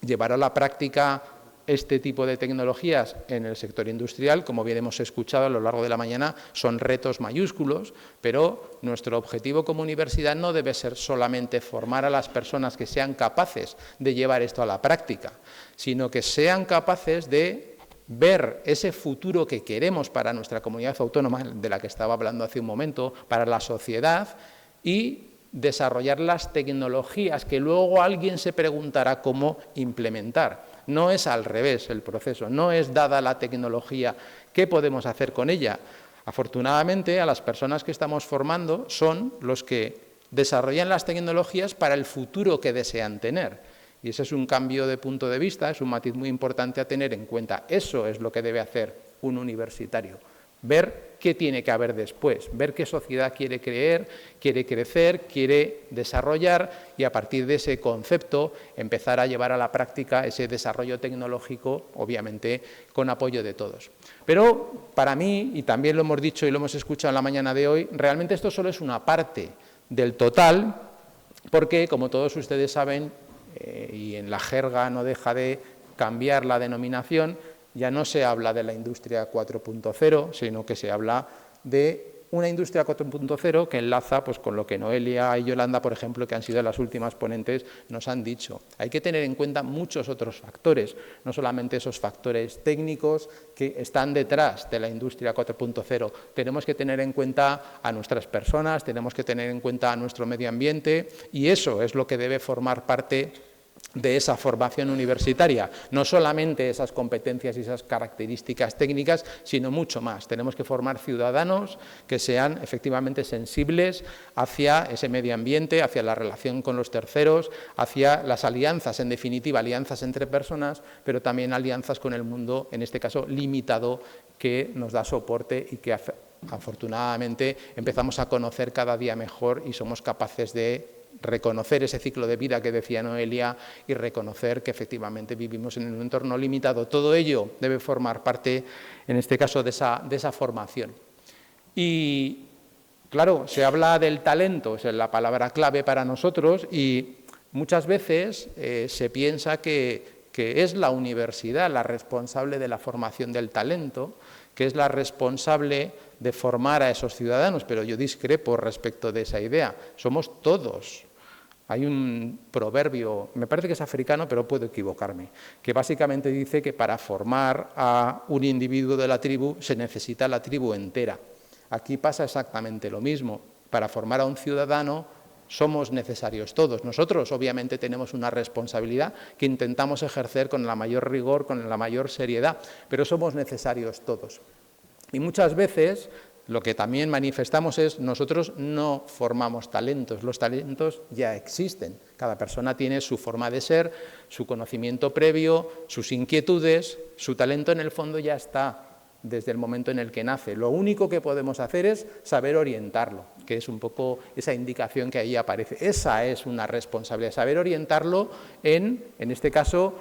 llevar a la práctica este tipo de tecnologías en el sector industrial, como bien hemos escuchado a lo largo de la mañana, son retos mayúsculos, pero nuestro objetivo como universidad no debe ser solamente formar a las personas que sean capaces de llevar esto a la práctica, sino que sean capaces de ver ese futuro que queremos para nuestra comunidad autónoma, de la que estaba hablando hace un momento, para la sociedad, y desarrollar las tecnologías que luego alguien se preguntará cómo implementar. No es al revés el proceso, no es dada la tecnología, ¿qué podemos hacer con ella? Afortunadamente, a las personas que estamos formando son los que desarrollan las tecnologías para el futuro que desean tener. Y ese es un cambio de punto de vista, es un matiz muy importante a tener en cuenta. Eso es lo que debe hacer un universitario: ver qué tiene que haber después, ver qué sociedad quiere crecer, quiere desarrollar, y a partir de ese concepto empezar a llevar a la práctica ese desarrollo tecnológico, obviamente con apoyo de todos. Pero para mí, y también lo hemos dicho y lo hemos escuchado en la mañana de hoy, realmente esto solo es una parte del total, porque, como todos ustedes saben, y en la jerga no deja de cambiar la denominación, ya no se habla de la industria 4.0, sino que se habla de una industria 4.0 que enlaza pues, con lo que Noelia y Yolanda, por ejemplo, que han sido las últimas ponentes, nos han dicho. Hay que tener en cuenta muchos otros factores, no solamente esos factores técnicos que están detrás de la industria 4.0. Tenemos que tener en cuenta a nuestras personas, tenemos que tener en cuenta a nuestro medio ambiente, y eso es lo que debe formar parte de esa formación universitaria, no solamente esas competencias y esas características técnicas, sino mucho más. Tenemos que formar ciudadanos que sean efectivamente sensibles hacia ese medio ambiente, hacia la relación con los terceros, hacia las alianzas, en definitiva, alianzas entre personas, pero también alianzas con el mundo, en este caso limitado, que nos da soporte y que afortunadamente empezamos a conocer cada día mejor y somos capaces de reconocer ese ciclo de vida que decía Noelia y reconocer que efectivamente vivimos en un entorno limitado. Todo ello debe formar parte, en este caso, de esa formación. Y, claro, se habla del talento, es la palabra clave para nosotros, y muchas veces se piensa que es la universidad la responsable de la formación del talento, que es la responsable de formar a esos ciudadanos, pero yo discrepo respecto de esa idea. Somos todos. Hay un proverbio, me parece que es africano, pero puedo equivocarme, que básicamente dice que para formar a un individuo de la tribu se necesita la tribu entera. Aquí pasa exactamente lo mismo. Para formar a un ciudadano somos necesarios todos. Nosotros, obviamente, tenemos una responsabilidad que intentamos ejercer con la mayor rigor, con la mayor seriedad, pero somos necesarios todos. Y muchas veces lo que también manifestamos es: nosotros no formamos talentos, los talentos ya existen. Cada persona tiene su forma de ser, su conocimiento previo, sus inquietudes, su talento en el fondo ya está desde el momento en el que nace. Lo único que podemos hacer es saber orientarlo, que es un poco esa indicación que ahí aparece. Esa es una responsabilidad, saber orientarlo en este caso,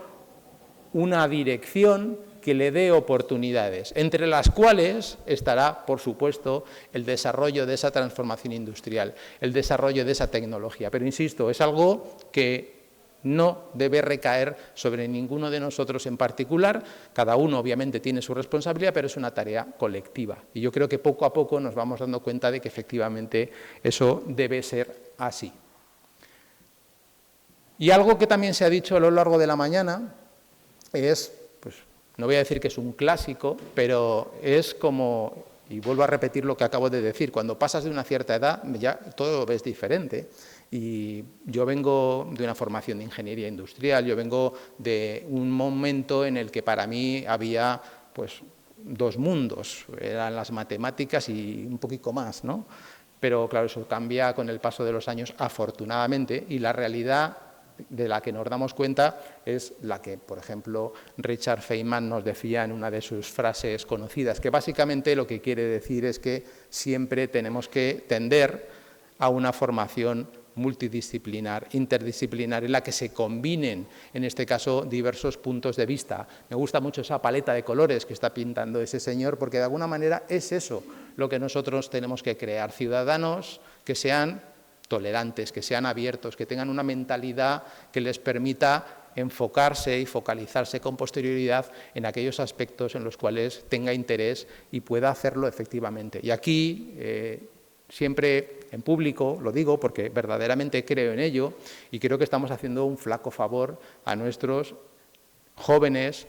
una dirección que le dé oportunidades, entre las cuales estará, por supuesto, el desarrollo de esa transformación industrial, el desarrollo de esa tecnología. Pero, insisto, es algo que no debe recaer sobre ninguno de nosotros en particular. Cada uno, obviamente, tiene su responsabilidad, pero es una tarea colectiva. Y yo creo que poco a poco nos vamos dando cuenta de que, efectivamente, eso debe ser así. Y algo que también se ha dicho a lo largo de la mañana es, pues, no voy a decir que es un clásico, pero es como, y vuelvo a repetir lo que acabo de decir, cuando pasas de una cierta edad ya todo lo ves diferente. Y yo vengo de una formación de ingeniería industrial, yo vengo de un momento en el que para mí había, pues, dos mundos, eran las matemáticas y un poquito más, ¿no? Pero claro, eso cambia con el paso de los años, afortunadamente, y la realidad de la que nos damos cuenta es la que, por ejemplo, Richard Feynman nos decía en una de sus frases conocidas, que básicamente lo que quiere decir es que siempre tenemos que tender a una formación multidisciplinar, interdisciplinar, en la que se combinen, en este caso, diversos puntos de vista. Me gusta mucho esa paleta de colores que está pintando ese señor, porque de alguna manera es eso lo que nosotros tenemos que crear, ciudadanos que sean tolerantes, que sean abiertos, que tengan una mentalidad que les permita enfocarse y focalizarse con posterioridad en aquellos aspectos en los cuales tenga interés y pueda hacerlo efectivamente. Y aquí, siempre en público, lo digo porque verdaderamente creo en ello y creo que estamos haciendo un flaco favor a nuestros jóvenes,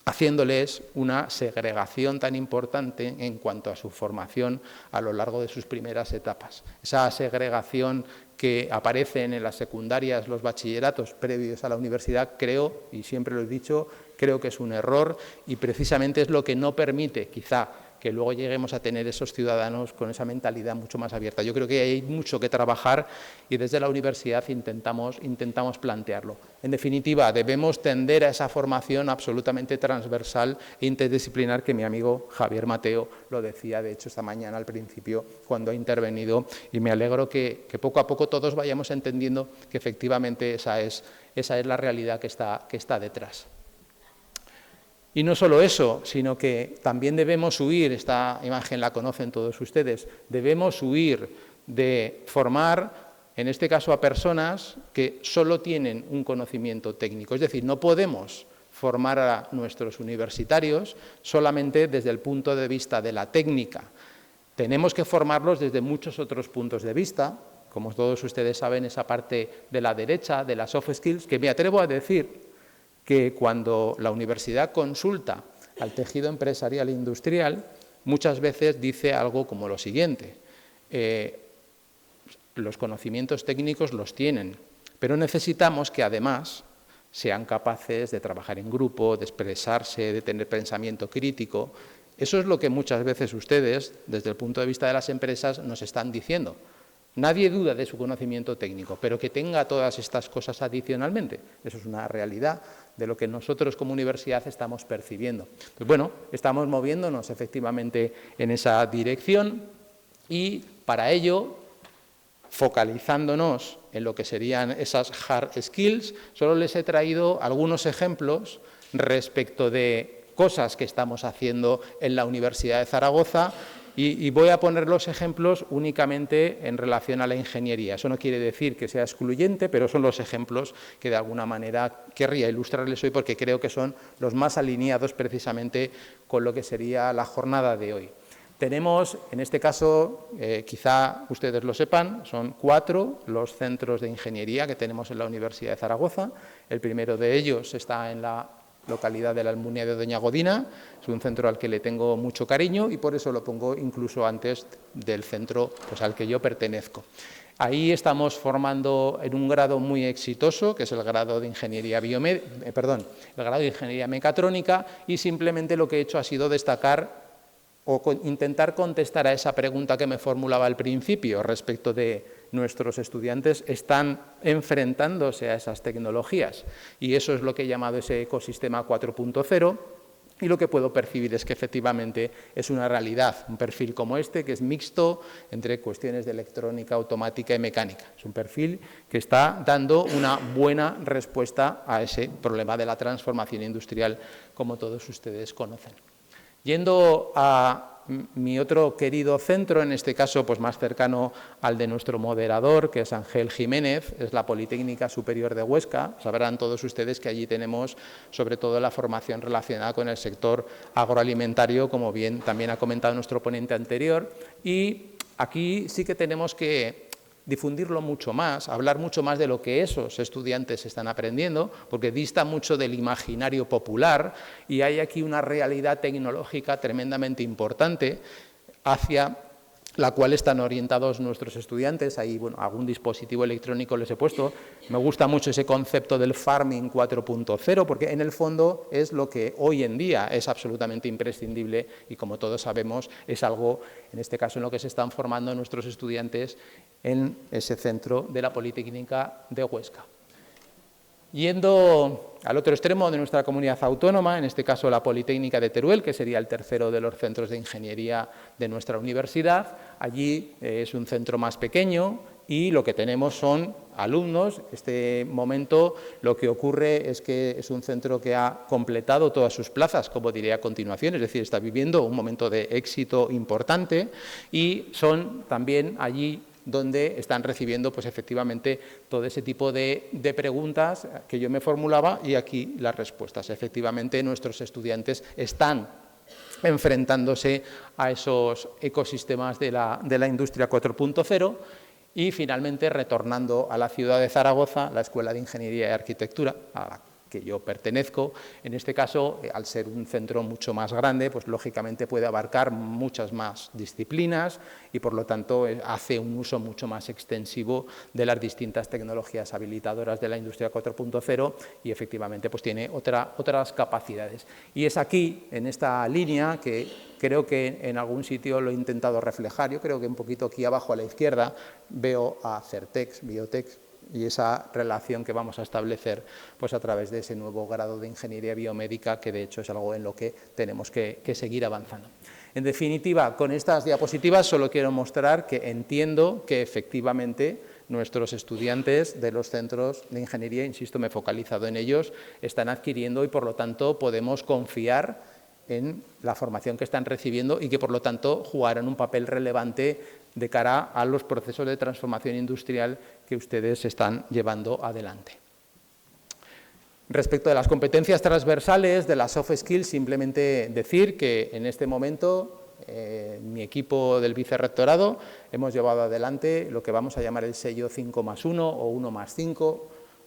haciéndoles una segregación tan importante en cuanto a su formación a lo largo de sus primeras etapas. Esa segregación que aparece en las secundarias, los bachilleratos previos a la universidad, creo, y siempre lo he dicho, creo que es un error y precisamente es lo que no permite, quizá, que luego lleguemos a tener esos ciudadanos con esa mentalidad mucho más abierta. Yo creo que hay mucho que trabajar y desde la universidad intentamos plantearlo. En definitiva, debemos tender a esa formación absolutamente transversal e interdisciplinar que mi amigo Javier Mateo lo decía, de hecho, esta mañana al principio cuando ha intervenido, y me alegro que poco a poco todos vayamos entendiendo que efectivamente esa es la realidad que está detrás. Y no solo eso, sino que también debemos huir, esta imagen la conocen todos ustedes, debemos huir de formar, en este caso a personas que solo tienen un conocimiento técnico. Es decir, no podemos formar a nuestros universitarios solamente desde el punto de vista de la técnica. Tenemos que formarlos desde muchos otros puntos de vista, como todos ustedes saben, esa parte de la derecha, de las soft skills, que me atrevo a decir que cuando la universidad consulta al tejido empresarial e industrial, muchas veces dice algo como lo siguiente: los conocimientos técnicos los tienen, pero necesitamos que además sean capaces de trabajar en grupo, de expresarse, de tener pensamiento crítico. Eso es lo que muchas veces ustedes, desde el punto de vista de las empresas, nos están diciendo. Nadie duda de su conocimiento técnico, pero que tenga todas estas cosas adicionalmente. Eso es una realidad de lo que nosotros como universidad estamos percibiendo. Pues bueno, estamos moviéndonos efectivamente en esa dirección y para ello, focalizándonos en lo que serían esas hard skills, solo les he traído algunos ejemplos respecto de cosas que estamos haciendo en la Universidad de Zaragoza. Y voy a poner los ejemplos únicamente en relación a la ingeniería. Eso no quiere decir que sea excluyente, pero son los ejemplos que de alguna manera querría ilustrarles hoy porque creo que son los más alineados precisamente con lo que sería la jornada de hoy. Tenemos, en este caso, quizá ustedes lo sepan, son 4 los centros de ingeniería que tenemos en la Universidad de Zaragoza. El primero de ellos está en la localidad de la Almunia de Doña Godina, es un centro al que le tengo mucho cariño y por eso lo pongo incluso antes del centro pues, al que yo pertenezco. Ahí estamos formando en un grado muy exitoso, que es el grado de Ingeniería el grado de Ingeniería Mecatrónica, y simplemente lo que he hecho ha sido destacar o intentar contestar a esa pregunta que me formulaba al principio respecto de nuestros estudiantes están enfrentándose a esas tecnologías y eso es lo que he llamado ese ecosistema 4.0 Y lo que puedo percibir es que efectivamente es una realidad, un perfil como este, que es mixto entre cuestiones de electrónica, automática y mecánica. Es un perfil que está dando una buena respuesta a ese problema de la transformación industrial, como todos ustedes conocen. Yendo a mi otro querido centro, en este caso pues más cercano al de nuestro moderador, que es Ángel Jiménez, es la Politécnica Superior de Huesca. Sabrán todos ustedes que allí tenemos sobre todo la formación relacionada con el sector agroalimentario, como bien también ha comentado nuestro ponente anterior, y aquí sí que tenemos que difundirlo mucho más, hablar mucho más de lo que esos estudiantes están aprendiendo, porque dista mucho del imaginario popular y hay aquí una realidad tecnológica tremendamente importante hacia la cual están orientados nuestros estudiantes. Ahí, bueno, algún dispositivo electrónico les he puesto. Me gusta mucho ese concepto del farming 4.0, porque en el fondo es lo que hoy en día es absolutamente imprescindible y, como todos sabemos, es algo, en este caso, en lo que se están formando nuestros estudiantes en ese centro de la Politécnica de Huesca. Yendo al otro extremo de nuestra comunidad autónoma, en este caso la Politécnica de Teruel, que sería el tercero de los centros de ingeniería de nuestra universidad. Allí es un centro más pequeño y lo que tenemos son alumnos. En este momento lo que ocurre es que es un centro que ha completado todas sus plazas, como diré a continuación, es decir, está viviendo un momento de éxito importante y son también allí donde están recibiendo pues, efectivamente todo ese tipo de preguntas que yo me formulaba y aquí las respuestas. Efectivamente, nuestros estudiantes están enfrentándose a esos ecosistemas de la industria 4.0 y finalmente retornando a la ciudad de Zaragoza, la Escuela de Ingeniería y Arquitectura, a la que yo pertenezco. En este caso, al ser un centro mucho más grande, pues lógicamente puede abarcar muchas más disciplinas y por lo tanto hace un uso mucho más extensivo de las distintas tecnologías habilitadoras de la industria 4.0 y efectivamente pues tiene otras capacidades. Y es aquí, en esta línea, que creo que en algún sitio lo he intentado reflejar. Yo creo que un poquito aquí abajo a la izquierda veo a Certex, Biotech, y esa relación que vamos a establecer pues a través de ese nuevo grado de ingeniería biomédica, que de hecho es algo en lo que tenemos que seguir avanzando. En definitiva, con estas diapositivas solo quiero mostrar que entiendo que efectivamente nuestros estudiantes de los centros de ingeniería, insisto, me he focalizado en ellos, están adquiriendo y por lo tanto podemos confiar en la formación que están recibiendo y que por lo tanto jugarán un papel relevante de cara a los procesos de transformación industrial que ustedes están llevando adelante. Respecto de las competencias transversales, de las soft skills, simplemente decir que en este momento mi equipo del vicerrectorado hemos llevado adelante lo que vamos a llamar el sello 5+1 o 1+5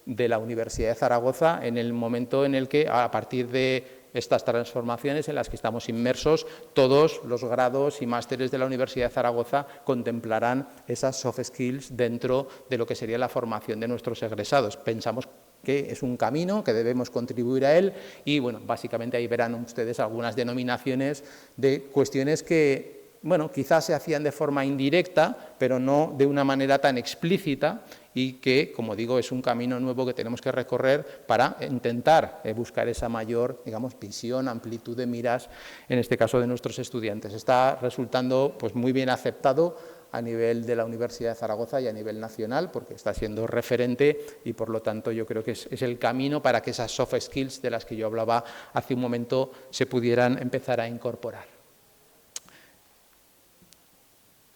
de la Universidad de Zaragoza en el momento en el que, a partir de estas transformaciones en las que estamos inmersos, todos los grados y másteres de la Universidad de Zaragoza contemplarán esas soft skills dentro de lo que sería la formación de nuestros egresados. Pensamos que es un camino, que debemos contribuir a él y, bueno, básicamente ahí verán ustedes algunas denominaciones de cuestiones que, bueno, quizás se hacían de forma indirecta, pero no de una manera tan explícita y que, como digo, es un camino nuevo que tenemos que recorrer para intentar buscar esa mayor, digamos, visión, amplitud de miras, en este caso de nuestros estudiantes. Está resultando pues, muy bien aceptado a nivel de la Universidad de Zaragoza y a nivel nacional, porque está siendo referente y, por lo tanto, yo creo que es el camino para que esas soft skills de las que yo hablaba hace un momento se pudieran empezar a incorporar.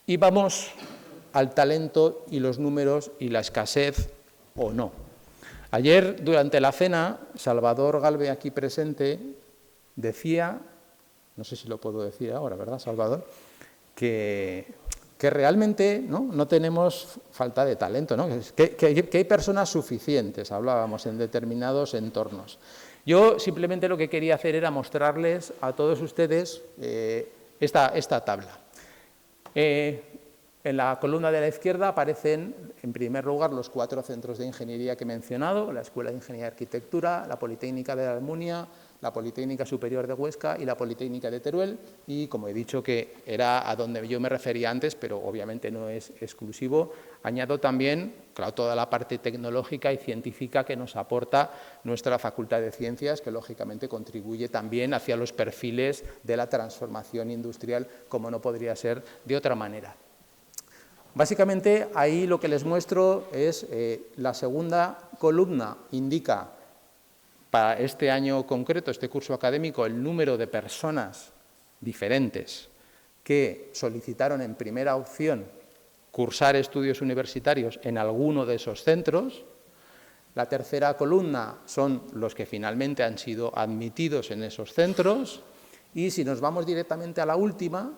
Y vamos al talento y los números y la escasez o no. Ayer, durante la cena, Salvador Galve, aquí presente, decía, no sé si lo puedo decir ahora, ¿verdad, Salvador?, que realmente no tenemos falta de talento, ¿no? que hay personas suficientes, hablábamos, en determinados entornos. Yo simplemente lo que quería hacer era mostrarles a todos ustedes esta tabla. En la columna de la izquierda aparecen, en primer lugar, los 4 centros de ingeniería que he mencionado, la Escuela de Ingeniería y Arquitectura, la Politécnica de la Almunia, la Politécnica Superior de Huesca y la Politécnica de Teruel, y como he dicho que era a donde yo me refería antes, pero obviamente no es exclusivo, añado también, claro, toda la parte tecnológica y científica que nos aporta nuestra Facultad de Ciencias, que lógicamente contribuye también hacia los perfiles de la transformación industrial, como no podría ser de otra manera. Básicamente, ahí lo que les muestro es la segunda columna, indica para este año concreto, este curso académico, el número de personas diferentes que solicitaron en primera opción cursar estudios universitarios en alguno de esos centros. La tercera columna son los que finalmente han sido admitidos en esos centros. Y si nos vamos directamente a la última,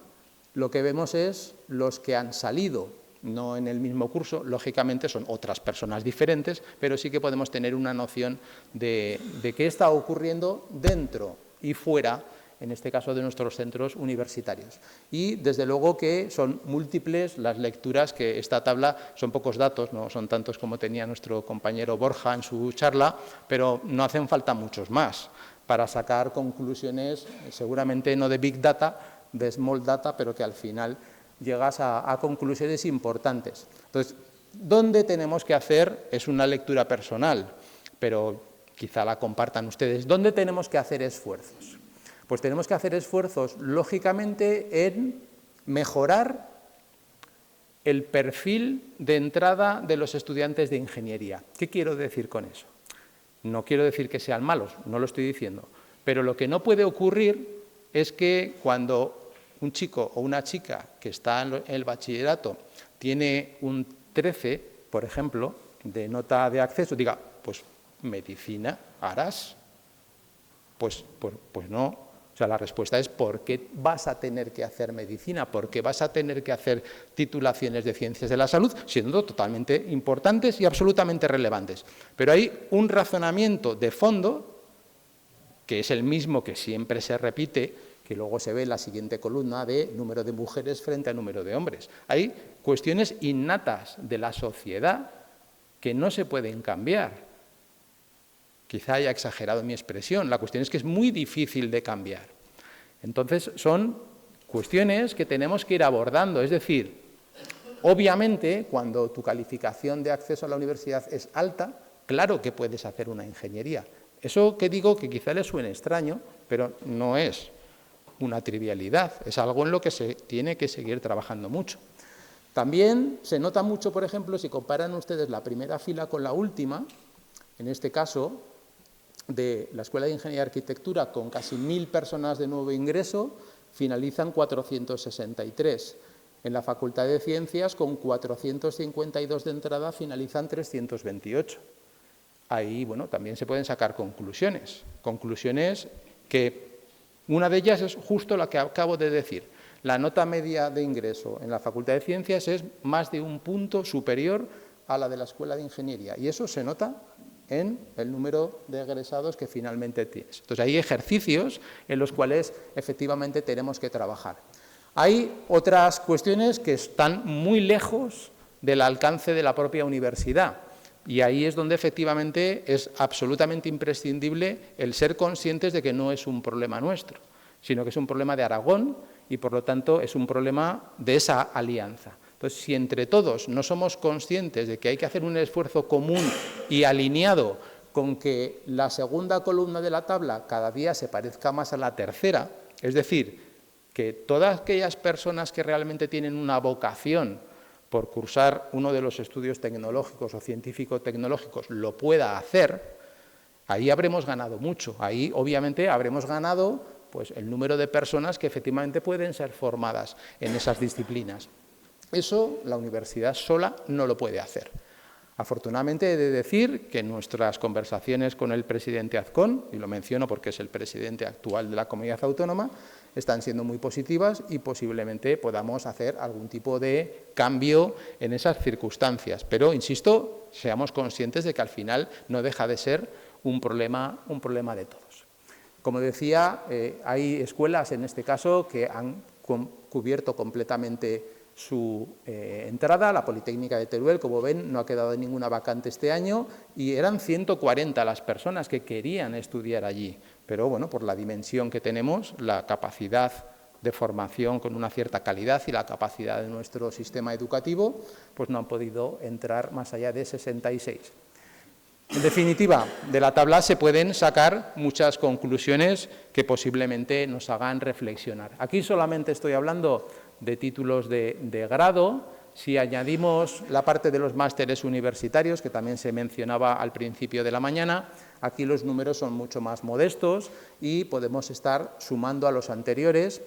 lo que vemos es los que han salido, no en el mismo curso, lógicamente son otras personas diferentes, pero sí que podemos tener una noción de qué está ocurriendo dentro y fuera, en este caso de nuestros centros universitarios. Y desde luego que son múltiples las lecturas que esta tabla, son pocos datos, no son tantos como tenía nuestro compañero Borja en su charla, pero no hacen falta muchos más para sacar conclusiones, seguramente no de Big Data, de Small Data, pero que al final llegas a conclusiones importantes. Entonces, ¿dónde tenemos que hacer? Es una lectura personal, pero quizá la compartan ustedes. ¿Dónde tenemos que hacer esfuerzos? Pues tenemos que hacer esfuerzos, lógicamente, en mejorar el perfil de entrada de los estudiantes de ingeniería. ¿Qué quiero decir con eso? No quiero decir que sean malos, no lo estoy diciendo, pero lo que no puede ocurrir es que cuando un chico o una chica que está en el bachillerato tiene un 13, por ejemplo, de nota de acceso, diga, pues medicina harás. Pues no. O sea, la respuesta es ¿por qué vas a tener que hacer medicina? ¿Por qué vas a tener que hacer titulaciones de ciencias de la salud? Siendo totalmente importantes y absolutamente relevantes. Pero hay un razonamiento de fondo, que es el mismo que siempre se repite, que luego se ve en la siguiente columna de número de mujeres frente a número de hombres. Hay cuestiones innatas de la sociedad que no se pueden cambiar. Quizá haya exagerado mi expresión, la cuestión es que es muy difícil de cambiar. Entonces, son cuestiones que tenemos que ir abordando, es decir, obviamente, cuando tu calificación de acceso a la universidad es alta, claro que puedes hacer una ingeniería. Eso que digo que quizá les suene extraño, pero no es una trivialidad, es algo en lo que se tiene que seguir trabajando mucho. También se nota mucho, por ejemplo, si comparan ustedes la primera fila con la última, en este caso, de la Escuela de Ingeniería y Arquitectura, con casi 1000 personas de nuevo ingreso, finalizan 463. En la Facultad de Ciencias, con 452 de entrada, finalizan 328. Ahí, bueno, también se pueden sacar conclusiones que una de ellas es justo la que acabo de decir. La nota media de ingreso en la Facultad de Ciencias es más de un punto superior a la de la Escuela de Ingeniería. Y eso se nota en el número de egresados que finalmente tienes. Entonces, hay ejercicios en los cuales efectivamente tenemos que trabajar. Hay otras cuestiones que están muy lejos del alcance de la propia universidad. Y ahí es donde efectivamente es absolutamente imprescindible el ser conscientes de que no es un problema nuestro, sino que es un problema de Aragón y, por lo tanto, es un problema de esa alianza. Entonces, si entre todos no somos conscientes de que hay que hacer un esfuerzo común y alineado con que la segunda columna de la tabla cada día se parezca más a la tercera, es decir, que todas aquellas personas que realmente tienen una vocación por cursar uno de los estudios tecnológicos o científico-tecnológicos lo pueda hacer, ahí habremos ganado mucho. Ahí, obviamente, habremos ganado pues, el número de personas que efectivamente pueden ser formadas en esas disciplinas. Eso la universidad sola no lo puede hacer. Afortunadamente, he de decir que en nuestras conversaciones con el presidente Azcón, y lo menciono porque es el presidente actual de la comunidad autónoma, están siendo muy positivas y posiblemente podamos hacer algún tipo de cambio en esas circunstancias. Pero, insisto, seamos conscientes de que al final no deja de ser un problema de todos. Como decía, hay escuelas en este caso que han cubierto completamente su entrada. La Politécnica de Teruel, como ven, no ha quedado ninguna vacante este año y eran 140 las personas que querían estudiar allí. pero bueno, por la dimensión que tenemos, la capacidad de formación con una cierta calidad y la capacidad de nuestro sistema educativo, pues no han podido entrar más allá de 66. En definitiva, de la tabla se pueden sacar muchas conclusiones que posiblemente nos hagan reflexionar. Aquí solamente estoy hablando de títulos de grado. Si añadimos la parte de los másteres universitarios, que también se mencionaba al principio de la mañana, aquí los números son mucho más modestos y podemos estar sumando a los anteriores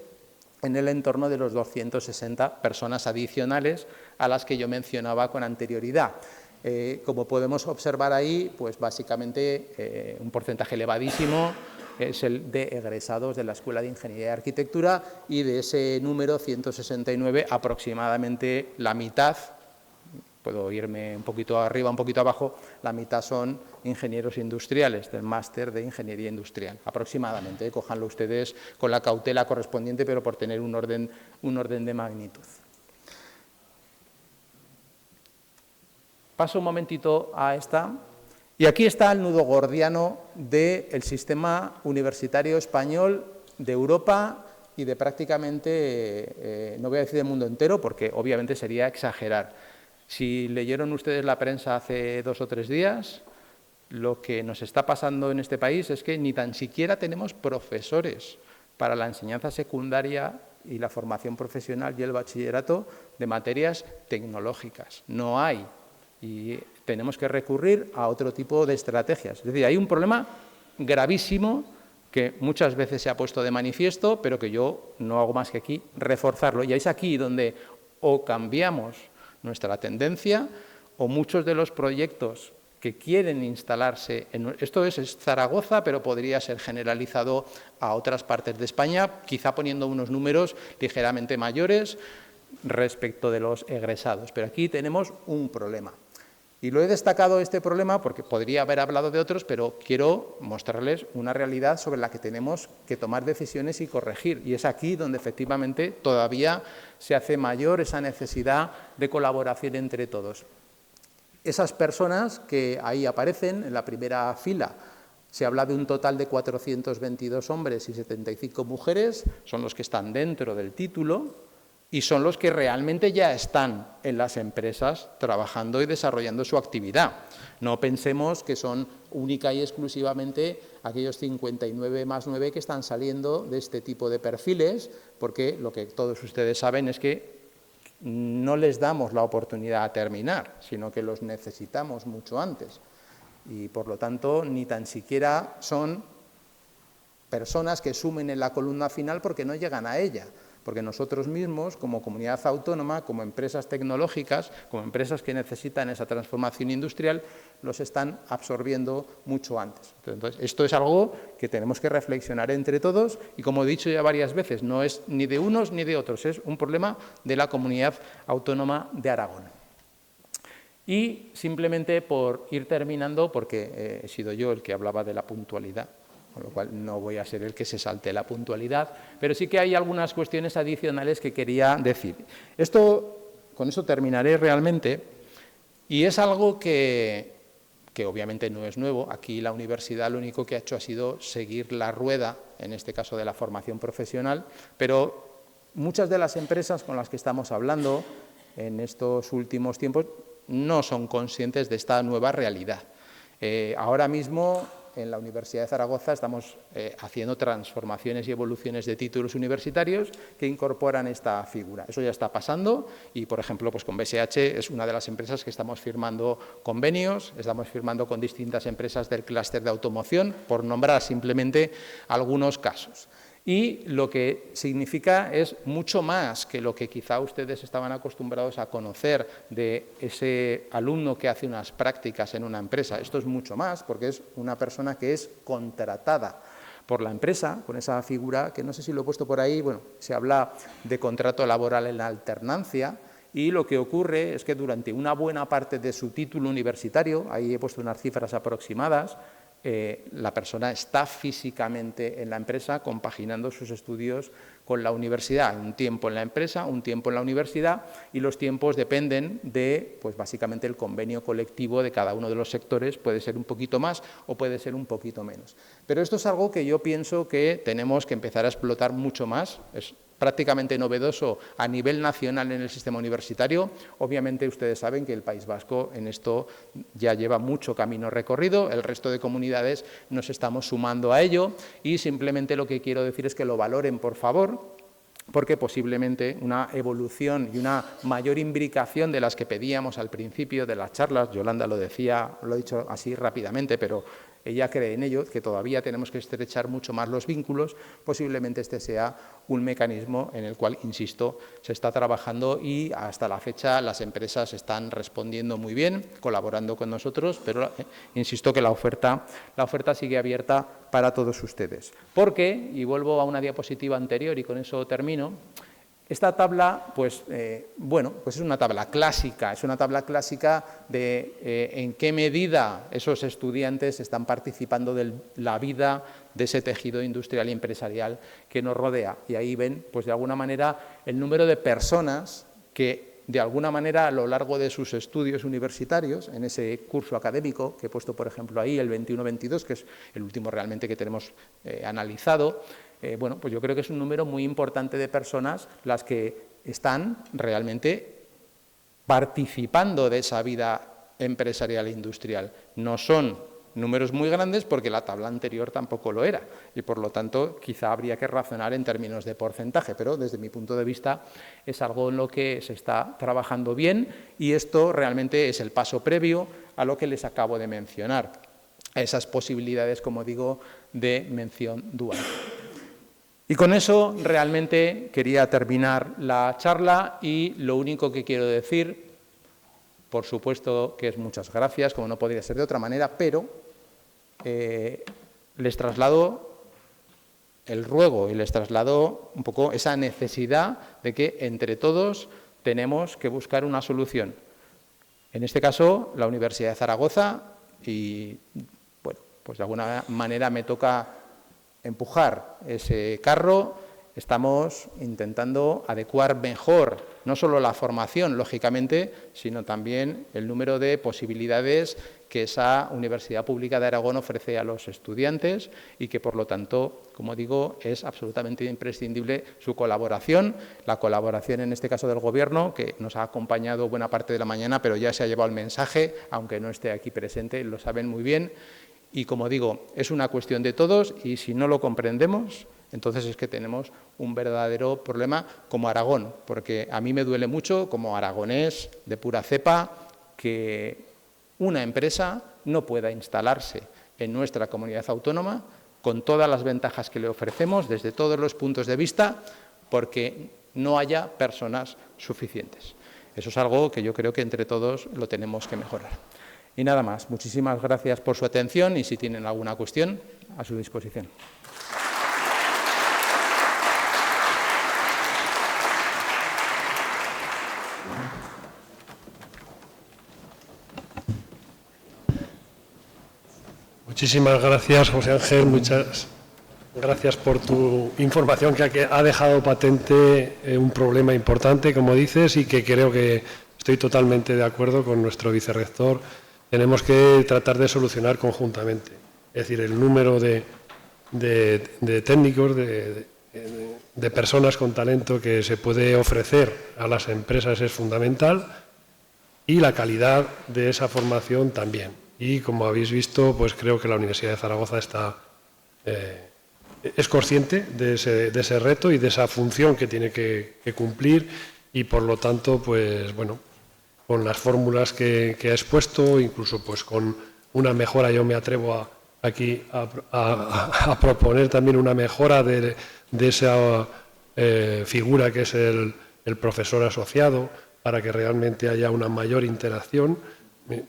en el entorno de los 260 personas adicionales a las que yo mencionaba con anterioridad. Como podemos observar ahí, pues básicamente un porcentaje elevadísimo es el de egresados de la Escuela de Ingeniería y Arquitectura, y de ese número 169 aproximadamente la mitad, puedo irme un poquito arriba, un poquito abajo, la mitad son ingenieros industriales del máster de Ingeniería Industrial, aproximadamente, cójanlo ustedes con la cautela correspondiente, pero por tener un orden de magnitud. Paso un momentito a esta, y aquí está el nudo gordiano del sistema universitario español, de Europa y de prácticamente, no voy a decir del mundo entero, porque obviamente sería exagerar. Si leyeron ustedes la prensa hace 2 o 3 días, lo que nos está pasando en este país es que ni tan siquiera tenemos profesores para la enseñanza secundaria y la formación profesional y el bachillerato de materias tecnológicas. No hay. Y tenemos que recurrir a otro tipo de estrategias. Es decir, hay un problema gravísimo que muchas veces se ha puesto de manifiesto, pero que yo no hago más que aquí reforzarlo. Y es aquí donde o cambiamos nuestra tendencia, o muchos de los proyectos que quieren instalarse esto es Zaragoza, pero podría ser generalizado a otras partes de España, quizá poniendo unos números ligeramente mayores respecto de los egresados. Pero aquí tenemos un problema. Y lo he destacado este problema porque podría haber hablado de otros, pero quiero mostrarles una realidad sobre la que tenemos que tomar decisiones y corregir. Y es aquí donde efectivamente todavía se hace mayor esa necesidad de colaboración entre todos. Esas personas que ahí aparecen en la primera fila, se habla de un total de 422 hombres y 75 mujeres, son los que están dentro del título, y son los que realmente ya están en las empresas trabajando y desarrollando su actividad. No pensemos que son única y exclusivamente aquellos 59 más 9 que están saliendo de este tipo de perfiles, porque lo que todos ustedes saben es que no les damos la oportunidad a terminar, sino que los necesitamos mucho antes. Y por lo tanto, ni tan siquiera son personas que sumen en la columna final porque no llegan a ella. Porque nosotros mismos, como comunidad autónoma, como empresas tecnológicas, como empresas que necesitan esa transformación industrial, los están absorbiendo mucho antes. Entonces, esto es algo que tenemos que reflexionar entre todos y, como he dicho ya varias veces, no es ni de unos ni de otros, es un problema de la comunidad autónoma de Aragón. Y simplemente por ir terminando, porque he sido yo el que hablaba de la puntualidad, con lo cual no voy a ser el que se salte la puntualidad, pero sí que hay algunas cuestiones adicionales que quería decir. Con eso terminaré realmente, y es algo que obviamente no es nuevo. Aquí la universidad lo único que ha hecho ha sido seguir la rueda, en este caso de la formación profesional, pero muchas de las empresas con las que estamos hablando en estos últimos tiempos no son conscientes de esta nueva realidad. Ahora mismo, en la Universidad de Zaragoza estamos haciendo transformaciones y evoluciones de títulos universitarios que incorporan esta figura. Eso ya está pasando y, por ejemplo, pues con BSH es una de las empresas que estamos firmando convenios, estamos firmando con distintas empresas del clúster de automoción, por nombrar simplemente algunos casos. Y lo que significa es mucho más que lo que quizá ustedes estaban acostumbrados a conocer de ese alumno que hace unas prácticas en una empresa. Esto es mucho más porque es una persona que es contratada por la empresa, con esa figura que no sé si lo he puesto por ahí, bueno, se habla de contrato laboral en alternancia, y lo que ocurre es que durante una buena parte de su título universitario, ahí he puesto unas cifras aproximadas, la persona está físicamente en la empresa compaginando sus estudios con la universidad, un tiempo en la empresa, un tiempo en la universidad, y los tiempos dependen de, pues básicamente, el convenio colectivo de cada uno de los sectores, puede ser un poquito más o puede ser un poquito menos. Pero esto es algo que yo pienso que tenemos que empezar a explotar mucho más. Es prácticamente novedoso a nivel nacional en el sistema universitario. Obviamente ustedes saben que el País Vasco en esto ya lleva mucho camino recorrido, el resto de comunidades nos estamos sumando a ello y simplemente lo que quiero decir es que lo valoren, por favor, porque posiblemente una evolución y una mayor imbricación de las que pedíamos al principio de las charlas, Yolanda lo decía, lo he dicho así rápidamente, pero ella cree en ello, que todavía tenemos que estrechar mucho más los vínculos, posiblemente este sea un mecanismo en el cual, insisto, se está trabajando y hasta la fecha las empresas están respondiendo muy bien, colaborando con nosotros, pero insisto que la oferta sigue abierta para todos ustedes. Porque, y vuelvo a una diapositiva anterior y con eso termino, esta tabla, pues es una tabla clásica, de en qué medida esos estudiantes están participando de la vida de ese tejido industrial y empresarial que nos rodea. Y ahí ven, pues de alguna manera, el número de personas que, de alguna manera, a lo largo de sus estudios universitarios, en ese curso académico que he puesto, por ejemplo, ahí, el 21-22, que es el último realmente que tenemos analizado, pues yo creo que es un número muy importante de personas las que están realmente participando de esa vida empresarial e industrial. No son números muy grandes porque la tabla anterior tampoco lo era y, por lo tanto, quizá habría que razonar en términos de porcentaje, pero desde mi punto de vista es algo en lo que se está trabajando bien y esto realmente es el paso previo a lo que les acabo de mencionar, a esas posibilidades, como digo, de mención dual. Y con eso realmente quería terminar la charla y lo único que quiero decir, por supuesto que es muchas gracias, como no podría ser de otra manera, pero les traslado el ruego y les traslado un poco esa necesidad de que entre todos tenemos que buscar una solución. En este caso, la Universidad de Zaragoza y, bueno, pues de alguna manera me toca empujar ese carro. Estamos intentando adecuar mejor no solo la formación, lógicamente, sino también el número de posibilidades que esa Universidad Pública de Aragón ofrece a los estudiantes y que, por lo tanto, como digo, es absolutamente imprescindible su colaboración, la colaboración en este caso del Gobierno, que nos ha acompañado buena parte de la mañana, pero ya se ha llevado el mensaje, aunque no esté aquí presente, lo saben muy bien. Y, como digo, es una cuestión de todos y si no lo comprendemos, entonces es que tenemos un verdadero problema como Aragón, porque a mí me duele mucho, como aragonés de pura cepa, que una empresa no pueda instalarse en nuestra comunidad autónoma con todas las ventajas que le ofrecemos desde todos los puntos de vista, porque no haya personas suficientes. Eso es algo que yo creo que entre todos lo tenemos que mejorar. Y nada más, muchísimas gracias por su atención y si tienen alguna cuestión, a su disposición. Muchísimas gracias, José Ángel, muchas gracias por tu información que ha dejado patente un problema importante, como dices, y que creo que estoy totalmente de acuerdo con nuestro vicerrector. Tenemos que tratar de solucionar conjuntamente. Es decir, el número de técnicos, de personas con talento que se puede ofrecer a las empresas es fundamental y la calidad de esa formación también. Y como habéis visto, pues creo que la Universidad de Zaragoza es consciente de ese reto y de esa función que tiene que cumplir y, por lo tanto, pues bueno, con las fórmulas que ha expuesto, incluso pues con una mejora, yo me atrevo aquí a proponer también una mejora de esa figura que es el profesor asociado, para que realmente haya una mayor interacción,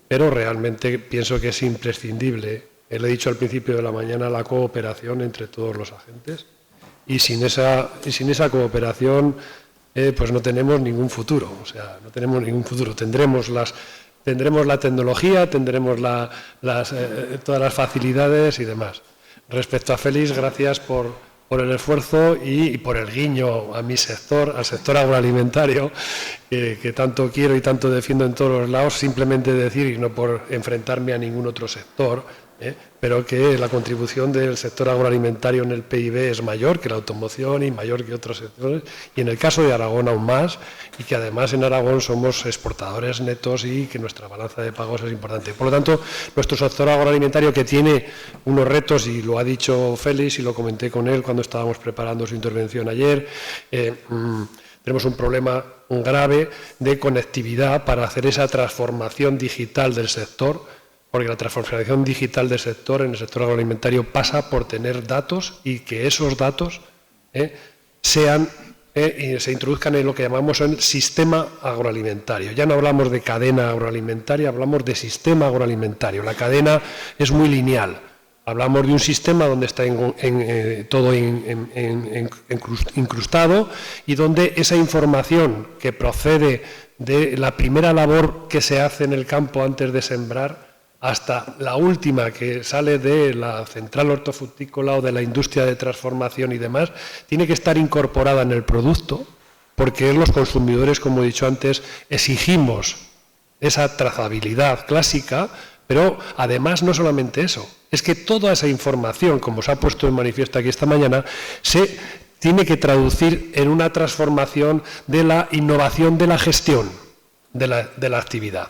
pero realmente pienso que es imprescindible, le he dicho al principio de la mañana, la cooperación entre todos los agentes, y sin esa cooperación pues no tenemos ningún futuro, o sea, no tenemos ningún futuro. Tendremos tendremos la tecnología, tendremos todas las facilidades y demás. Respecto a Félix, gracias por el esfuerzo y por el guiño a mi sector, al sector agroalimentario, que tanto quiero y tanto defiendo en todos los lados, simplemente decir, y no por enfrentarme a ningún otro sector, pero que la contribución del sector agroalimentario en el PIB es mayor que la automoción y mayor que otros sectores, y en el caso de Aragón aún más, y que además en Aragón somos exportadores netos y que nuestra balanza de pagos es importante. Por lo tanto, nuestro sector agroalimentario, que tiene unos retos, y lo ha dicho Félix y lo comenté con él cuando estábamos preparando su intervención ayer, tenemos un problema grave de conectividad para hacer esa transformación digital del sector, porque la transformación digital del sector, en el sector agroalimentario, pasa por tener datos y que esos datos se introduzcan en lo que llamamos el sistema agroalimentario. Ya no hablamos de cadena agroalimentaria, hablamos de sistema agroalimentario. La cadena es muy lineal. Hablamos de un sistema donde está todo incrustado y donde esa información que procede de la primera labor que se hace en el campo antes de sembrar hasta la última que sale de la central hortofrutícola o de la industria de transformación y demás, tiene que estar incorporada en el producto, porque los consumidores, como he dicho antes, exigimos esa trazabilidad clásica, pero además no solamente eso, es que toda esa información, como se ha puesto en manifiesto aquí esta mañana, se tiene que traducir en una transformación de la innovación de la gestión de la actividad.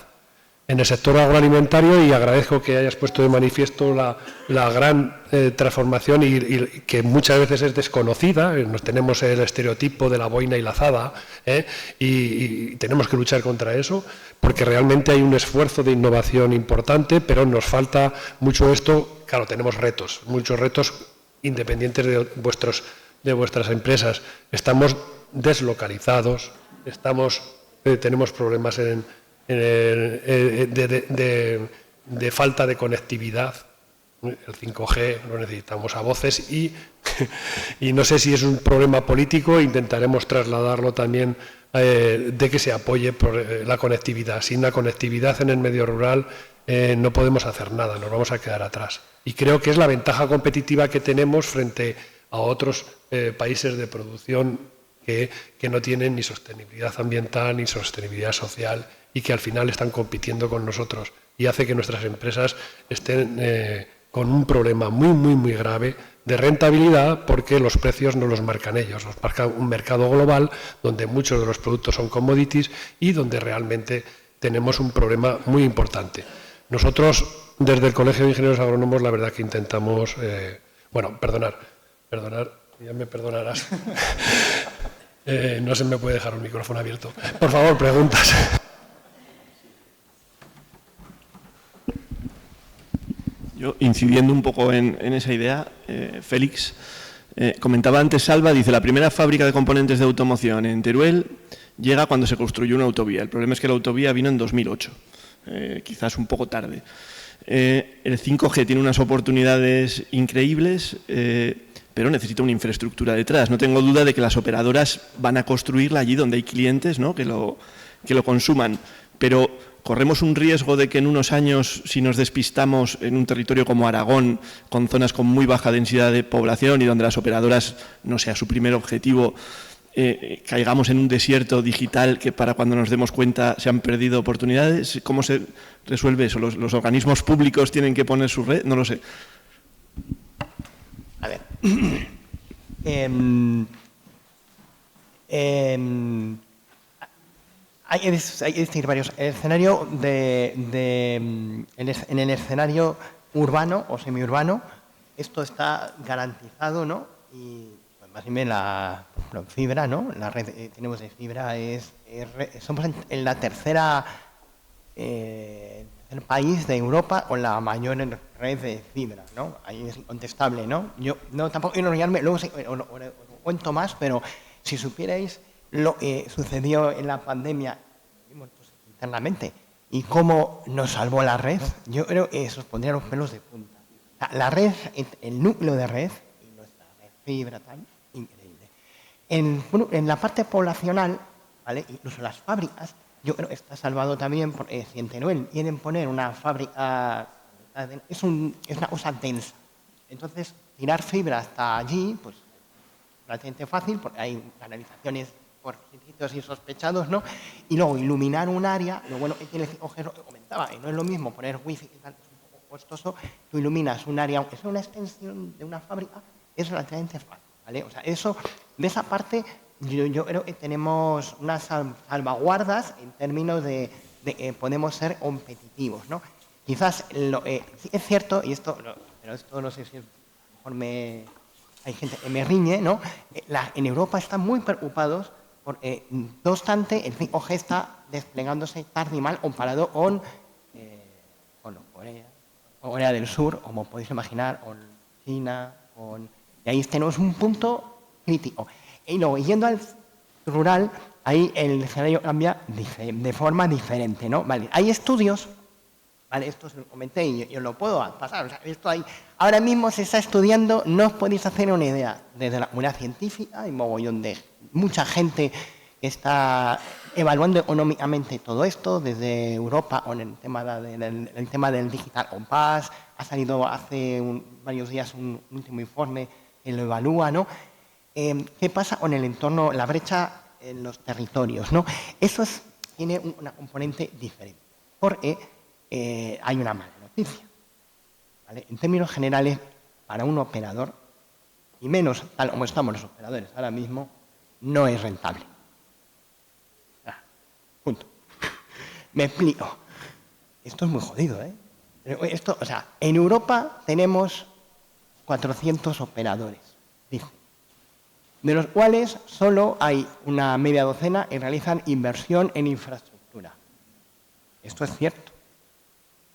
En el sector agroalimentario, y agradezco que hayas puesto de manifiesto la gran transformación y que muchas veces es desconocida, tenemos el estereotipo de la boina y la azada, y tenemos que luchar contra eso, porque realmente hay un esfuerzo de innovación importante, pero nos falta mucho esto. Claro, tenemos retos, muchos retos independientes de vuestras empresas. Estamos deslocalizados, tenemos problemas de falta de conectividad. El 5G lo necesitamos a voces y no sé si es un problema político, intentaremos trasladarlo también de que se apoye por la conectividad. Sin la conectividad en el medio rural no podemos hacer nada, nos vamos a quedar atrás. Y creo que es la ventaja competitiva que tenemos frente a otros países de producción que no tienen ni sostenibilidad ambiental ni sostenibilidad social, y que al final están compitiendo con nosotros, y hace que nuestras empresas estén con un problema muy grave de rentabilidad, porque los precios no los marcan ellos, los marca un mercado global donde muchos de los productos son commodities y donde realmente tenemos un problema muy importante. Nosotros, desde el Colegio de Ingenieros Agrónomos, la verdad que intentamos... perdonar, ya me perdonarás. No se me puede dejar un micrófono abierto. Por favor, preguntas. Yo, incidiendo un poco en esa idea, Félix, comentaba antes Salva, dice, la primera fábrica de componentes de automoción en Teruel llega cuando se construyó una autovía. El problema es que la autovía vino en 2008, quizás un poco tarde. El 5G tiene unas oportunidades increíbles, pero necesita una infraestructura detrás. No tengo duda de que las operadoras van a construirla allí donde hay clientes, ¿no?, que lo consuman, pero corremos un riesgo de que en unos años, si nos despistamos en un territorio como Aragón, con zonas con muy baja densidad de población y donde las operadoras no sea su primer objetivo, caigamos en un desierto digital que para cuando nos demos cuenta se han perdido oportunidades. ¿Cómo se resuelve eso? ¿Los organismos públicos tienen que poner su red? No lo sé. A ver. Hay distintos varios. El escenario en el escenario urbano o semiurbano, esto está garantizado, ¿no? Y pues, más bien la fibra, ¿no? La red que tenemos de fibra somos en la tercera el país de Europa con la mayor red de fibra, ¿no? Ahí es incontestable, ¿no? Yo no tampoco quiero enrollarme, luego os cuento más, pero si supierais lo que sucedió en la pandemia internamente y cómo nos salvó la red, yo creo que eso os pondría los pelos de punta. La red, el núcleo de red y nuestra red fibra tan increíble. En la parte poblacional, ¿vale?, incluso las fábricas, yo creo que está salvado también porque si en Teruel quieren poner una fábrica, es una cosa densa. Entonces, tirar fibra hasta allí, pues, relativamente fácil, porque hay canalizaciones por sitios insospechados, ¿no? Y luego iluminar un área, lo bueno que tiene el 5G es lo que comentaba, y no es lo mismo poner wifi y tal, es un poco costoso, tú iluminas un área, aunque sea una extensión de una fábrica, es relativamente fácil, ¿vale? O sea, eso, de esa parte, yo creo que tenemos unas salvaguardas en términos de podemos ser competitivos, ¿no? Quizás sí es cierto, y esto, pero esto no sé si es, mejor hay gente que me riñe, ¿no? En Europa están muy preocupados porque, no obstante, el 5G está desplegándose tarde y mal comparado con Corea del Sur, como podéis imaginar, con China, y ahí tenemos un punto crítico. Y luego, yendo al rural, ahí el escenario cambia de forma diferente, ¿no? Vale, hay estudios, vale, esto os lo comenté y yo lo puedo pasar, o sea, esto hay, ahora mismo se está estudiando, no os podéis hacer una idea, desde la comunidad científica, hay mogollón de mucha gente que está evaluando económicamente todo esto, desde Europa con el tema del Digital Compass, ha salido hace varios días un último informe que lo evalúa, ¿no? ¿Qué pasa con el entorno, la brecha en los territorios, ¿no? Eso tiene una componente diferente, porque hay una mala noticia, ¿vale? En términos generales, para un operador, y menos tal como estamos los operadores ahora mismo, no es rentable. Punto. Me explico. Esto es muy jodido, ¿eh? Esto, o sea, en Europa tenemos 400 operadores, dice, de los cuales solo hay una media docena que realizan inversión en infraestructura. Esto es cierto,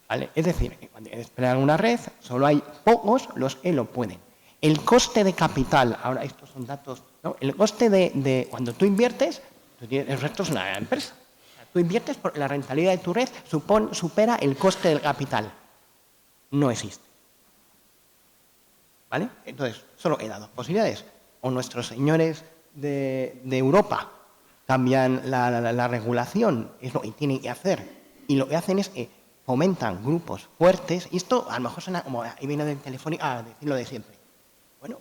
¿vale? Es decir, cuando desplegan una red, solo hay pocos los que lo pueden. El coste de capital, ahora estos son datos, ¿no? El coste de cuando tú inviertes, el resto es una empresa. Tú inviertes porque la rentabilidad de tu red supera el coste del capital. No existe. ¿Vale? Entonces, solo he dado posibilidades. O nuestros señores de Europa cambian la regulación, es lo que tienen que hacer. Y lo que hacen es que fomentan grupos fuertes. Y esto a lo mejor suena como, ahí viene del Telefónica a decir lo de siempre. Bueno,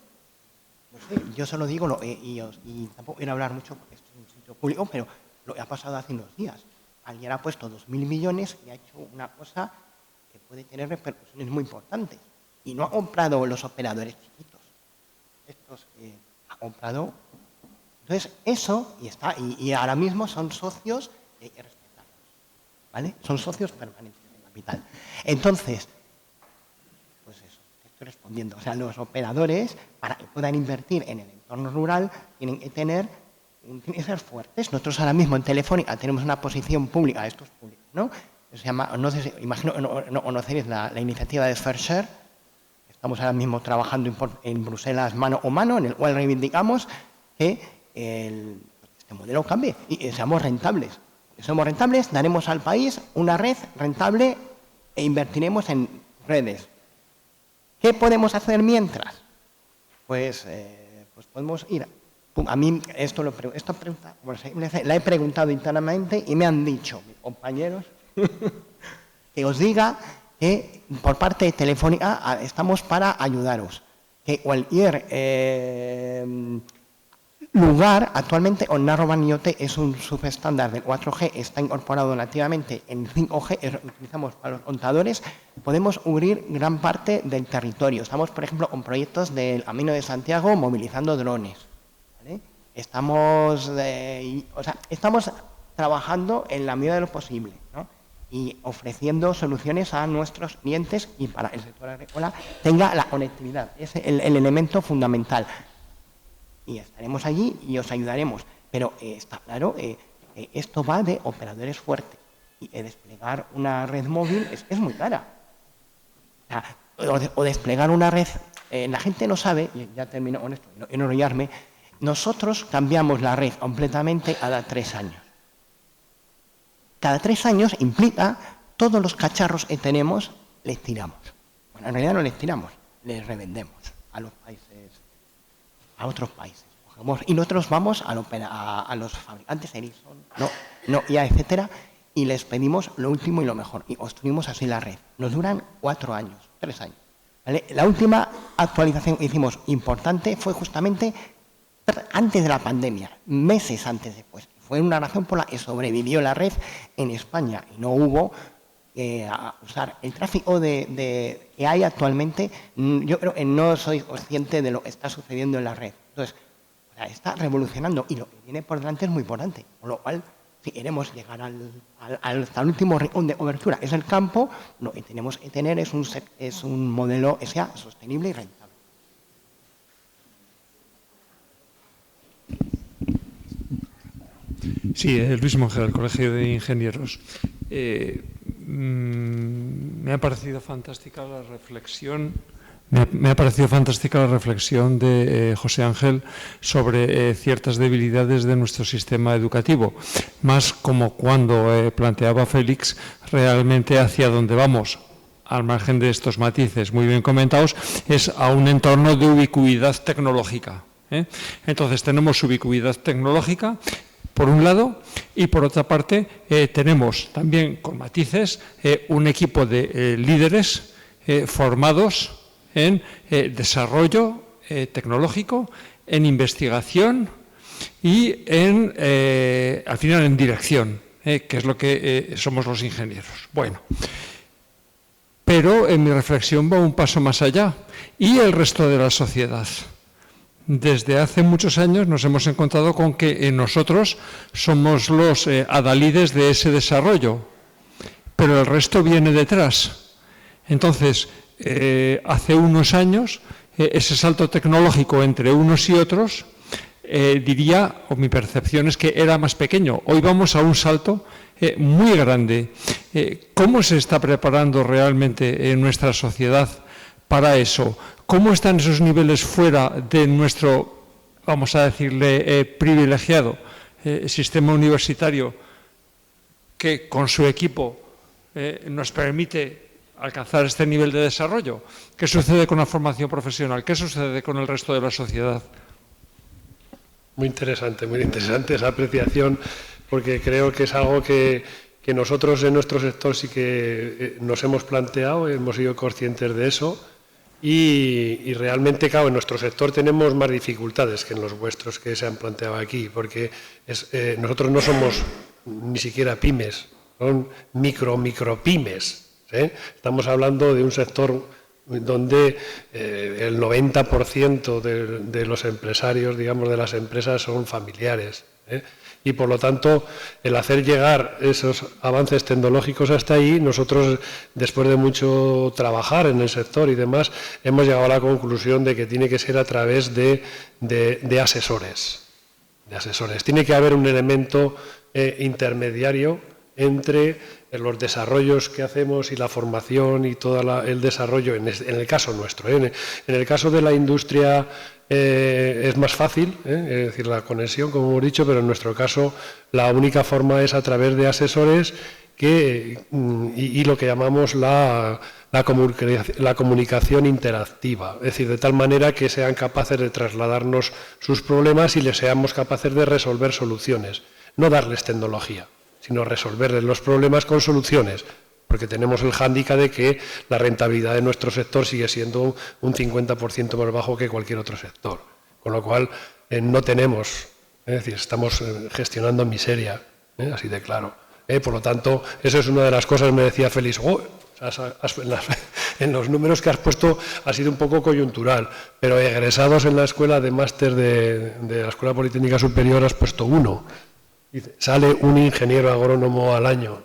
no sé, yo solo digo, y tampoco quiero hablar mucho porque esto es un sitio público, pero lo que ha pasado hace unos días. Alguien ha puesto 2.000 millones y ha hecho una cosa que puede tener repercusiones muy importantes. Y no ha comprado los operadores chiquitos. Estos que ha comprado. Entonces, eso, y ahora mismo son socios y hay que respetarlos, ¿vale? Son socios permanentes de capital. Entonces, pues eso, estoy respondiendo. O sea, los operadores, para que puedan invertir en el entorno rural, tienen que ser fuertes. Nosotros ahora mismo en Telefónica tenemos una posición pública, esto es público, ¿no? Se llama, no sé si, imagino que no conocéis la iniciativa de FairShare. Estamos ahora mismo trabajando en Bruselas mano a mano, en el cual reivindicamos que este modelo cambie y seamos rentables. Si somos rentables, daremos al país una red rentable e invertiremos en redes. ¿Qué podemos hacer mientras? Pues podemos ir. A mí esta pregunta la he preguntado internamente y me han dicho mis compañeros que os diga que por parte de Telefónica estamos para ayudaros. Que cualquier lugar, actualmente con Narrowband IoT es un subestándar de 4G, está incorporado nativamente en 5G, utilizamos para los contadores, podemos cubrir gran parte del territorio. Estamos, por ejemplo, con proyectos del Camino de Santiago movilizando drones. ¿Vale? Estamos trabajando en la medida de lo posible, ¿no? Y ofreciendo soluciones a nuestros clientes y para el sector agrícola tenga la conectividad. Es el elemento fundamental. Y estaremos allí y os ayudaremos. Pero está claro, esto va de operadores fuertes. Y desplegar una red móvil es muy cara. O desplegar una red... la gente no sabe, y ya termino con esto, no enrollarme, nosotros cambiamos la red completamente cada 3 años. Cada 3 años implica todos los cacharros que tenemos, les tiramos. Bueno, en realidad no les tiramos, les revendemos a los países, a otros países. Y nosotros vamos a los fabricantes Ericsson, no, no IA, etcétera, y les pedimos lo último y lo mejor, y construimos así la red. Nos duran 4 años, 3 años. ¿Vale? La última actualización que hicimos importante fue justamente antes de la pandemia, meses antes después. Fue una razón por la que sobrevivió la red en España y no hubo a usar el tráfico que hay actualmente. Yo creo que no soy consciente de lo que está sucediendo en la red. Entonces, está revolucionando y lo que viene por delante es muy importante. Con lo cual, si queremos llegar hasta el último rincón de cobertura, que es el campo, lo que tenemos que tener es un modelo que sea sostenible y rentable. Sí, Luis Monge, del Colegio de Ingenieros. Me ha parecido fantástica la reflexión. Me ha parecido fantástica la reflexión de José Ángel sobre ciertas debilidades de nuestro sistema educativo, más como cuando planteaba Félix realmente hacia dónde vamos, al margen de estos matices muy bien comentados, es a un entorno de ubicuidad tecnológica. Entonces tenemos ubicuidad tecnológica, por un lado, y por otra parte tenemos también, con matices, un equipo de líderes formados en desarrollo tecnológico, en investigación y al final en dirección, que es lo que somos los ingenieros. Bueno, pero en mi reflexión va un paso más allá. ¿Y el resto de la sociedad? Desde hace muchos años nos hemos encontrado con que nosotros somos los adalides de ese desarrollo, pero el resto viene detrás. Entonces, hace unos años, ese salto tecnológico entre unos y otros, diría, o mi percepción es que era más pequeño. Hoy vamos a un salto muy grande. ¿Cómo se está preparando realmente nuestra sociedad para eso? ¿Cómo están esos niveles fuera de nuestro, vamos a decirle, privilegiado sistema universitario que con su equipo nos permite alcanzar este nivel de desarrollo? ¿Qué sucede con la formación profesional? ¿Qué sucede con el resto de la sociedad? Muy interesante esa apreciación, porque creo que es algo que nosotros en nuestro sector sí que nos hemos planteado, hemos sido conscientes de eso. Y realmente, claro, en nuestro sector tenemos más dificultades que en los vuestros que se han planteado aquí, porque nosotros no somos ni siquiera pymes, son micropymes. Estamos hablando de un sector donde el 90% de los empresarios, digamos, de las empresas son familiares. Y por lo tanto, el hacer llegar esos avances tecnológicos hasta ahí, nosotros, después de mucho trabajar en el sector y demás, hemos llegado a la conclusión de que tiene que ser a través de asesores. Tiene que haber un elemento intermediario entre los desarrollos que hacemos y la formación y todo el desarrollo, en el caso nuestro. En el caso de la industria es más fácil, es decir, la conexión, como hemos dicho, pero en nuestro caso la única forma es a través de asesores y lo que llamamos la comunicación interactiva, es decir, de tal manera que sean capaces de trasladarnos sus problemas y les seamos capaces de resolver soluciones, no darles tecnología, sino resolverles los problemas con soluciones, porque tenemos el hándicap de que la rentabilidad de nuestro sector sigue siendo un 50% más bajo que cualquier otro sector, con lo cual no tenemos, es decir, estamos gestionando miseria, así de claro. Por lo tanto, eso es una de las cosas, me decía Félix, en los números que has puesto ha sido un poco coyuntural, pero egresados en la escuela de máster de la Escuela Politécnica Superior has puesto 1. Sale un ingeniero agrónomo al año.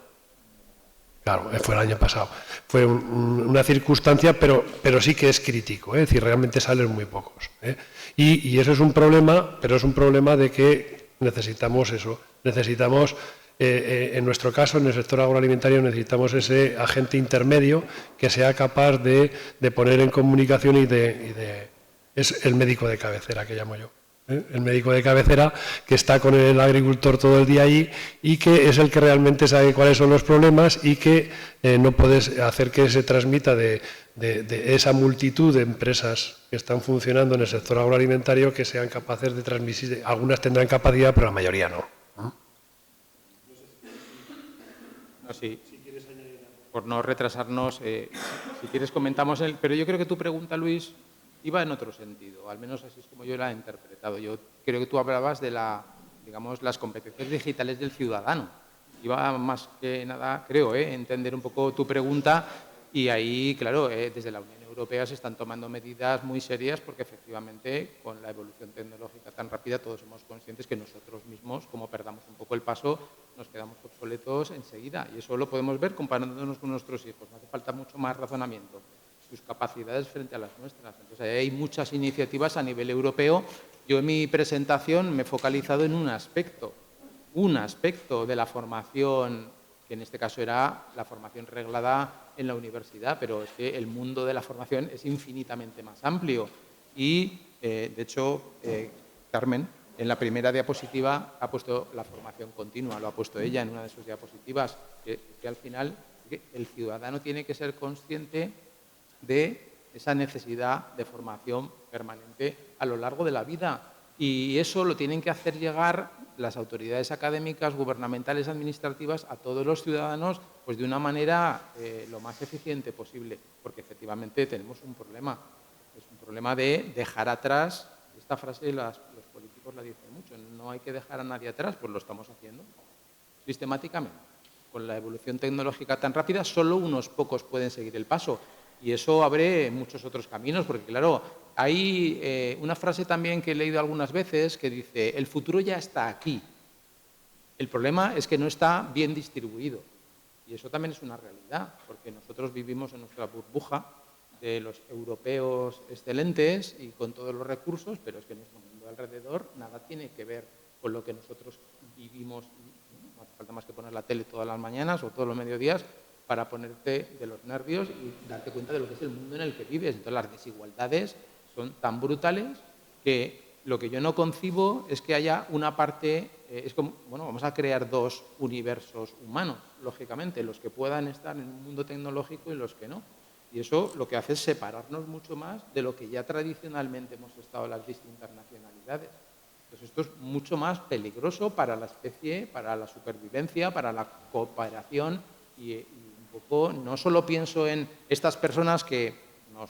Claro, fue el año pasado. Fue una circunstancia, pero sí que es crítico, es decir, realmente salen muy pocos. Y eso es un problema, pero es un problema de que necesitamos eso. Necesitamos, en nuestro caso, en el sector agroalimentario, necesitamos ese agente intermedio que sea capaz de poner en comunicación es el médico de cabecera, que llamo yo. El médico de cabecera que está con el agricultor todo el día allí y que es el que realmente sabe cuáles son los problemas y que no puedes hacer que se transmita de esa multitud de empresas que están funcionando en el sector agroalimentario que sean capaces de transmitir. Algunas tendrán capacidad, pero la mayoría no. No, sí. Por no retrasarnos, si quieres comentamos pero yo creo que tu pregunta, Luis, iba en otro sentido, al menos así es como yo la he interpretado. Yo creo que tú hablabas de las competencias digitales del ciudadano. Iba más que nada, creo, entender un poco tu pregunta y ahí, claro, desde la Unión Europea se están tomando medidas muy serias porque efectivamente con la evolución tecnológica tan rápida todos somos conscientes que nosotros mismos, como perdamos un poco el paso, nos quedamos obsoletos enseguida. Y eso lo podemos ver comparándonos con nuestros hijos. No hace falta mucho más razonamiento. Sus capacidades frente a las nuestras. Entonces, hay muchas iniciativas a nivel europeo. Yo en mi presentación me he focalizado en un aspecto de la formación, que en este caso era la formación reglada en la universidad, pero es que el mundo de la formación es infinitamente más amplio. Y, de hecho, Carmen, en la primera diapositiva ha puesto la formación continua, lo ha puesto ella en una de sus diapositivas, que al final el ciudadano tiene que ser consciente de esa necesidad de formación permanente a lo largo de la vida. Y eso lo tienen que hacer llegar las autoridades académicas, gubernamentales, administrativas a todos los ciudadanos pues de una manera lo más eficiente posible, porque efectivamente tenemos un problema. Es un problema de dejar atrás, esta frase los políticos la dicen mucho, no hay que dejar a nadie atrás, pues lo estamos haciendo sistemáticamente. Con la evolución tecnológica tan rápida, solo unos pocos pueden seguir el paso. Y eso abre muchos otros caminos, porque claro, hay una frase también que he leído algunas veces que dice, el futuro ya está aquí. El problema es que no está bien distribuido. Y eso también es una realidad, porque nosotros vivimos en nuestra burbuja de los europeos excelentes y con todos los recursos, pero es que nuestro mundo alrededor nada tiene que ver con lo que nosotros vivimos. No hace falta más que poner la tele todas las mañanas o todos los mediodías para ponerte de los nervios y darte cuenta de lo que es el mundo en el que vives. Entonces, las desigualdades son tan brutales que lo que yo no concibo es que haya una parte, es como, bueno, vamos a crear dos universos humanos, lógicamente, los que puedan estar en un mundo tecnológico y los que no. Y eso lo que hace es separarnos mucho más de lo que ya tradicionalmente hemos estado en las distintas nacionalidades. Entonces, esto es mucho más peligroso para la especie, para la supervivencia, para la cooperación y un poco, no solo pienso en estas personas que nos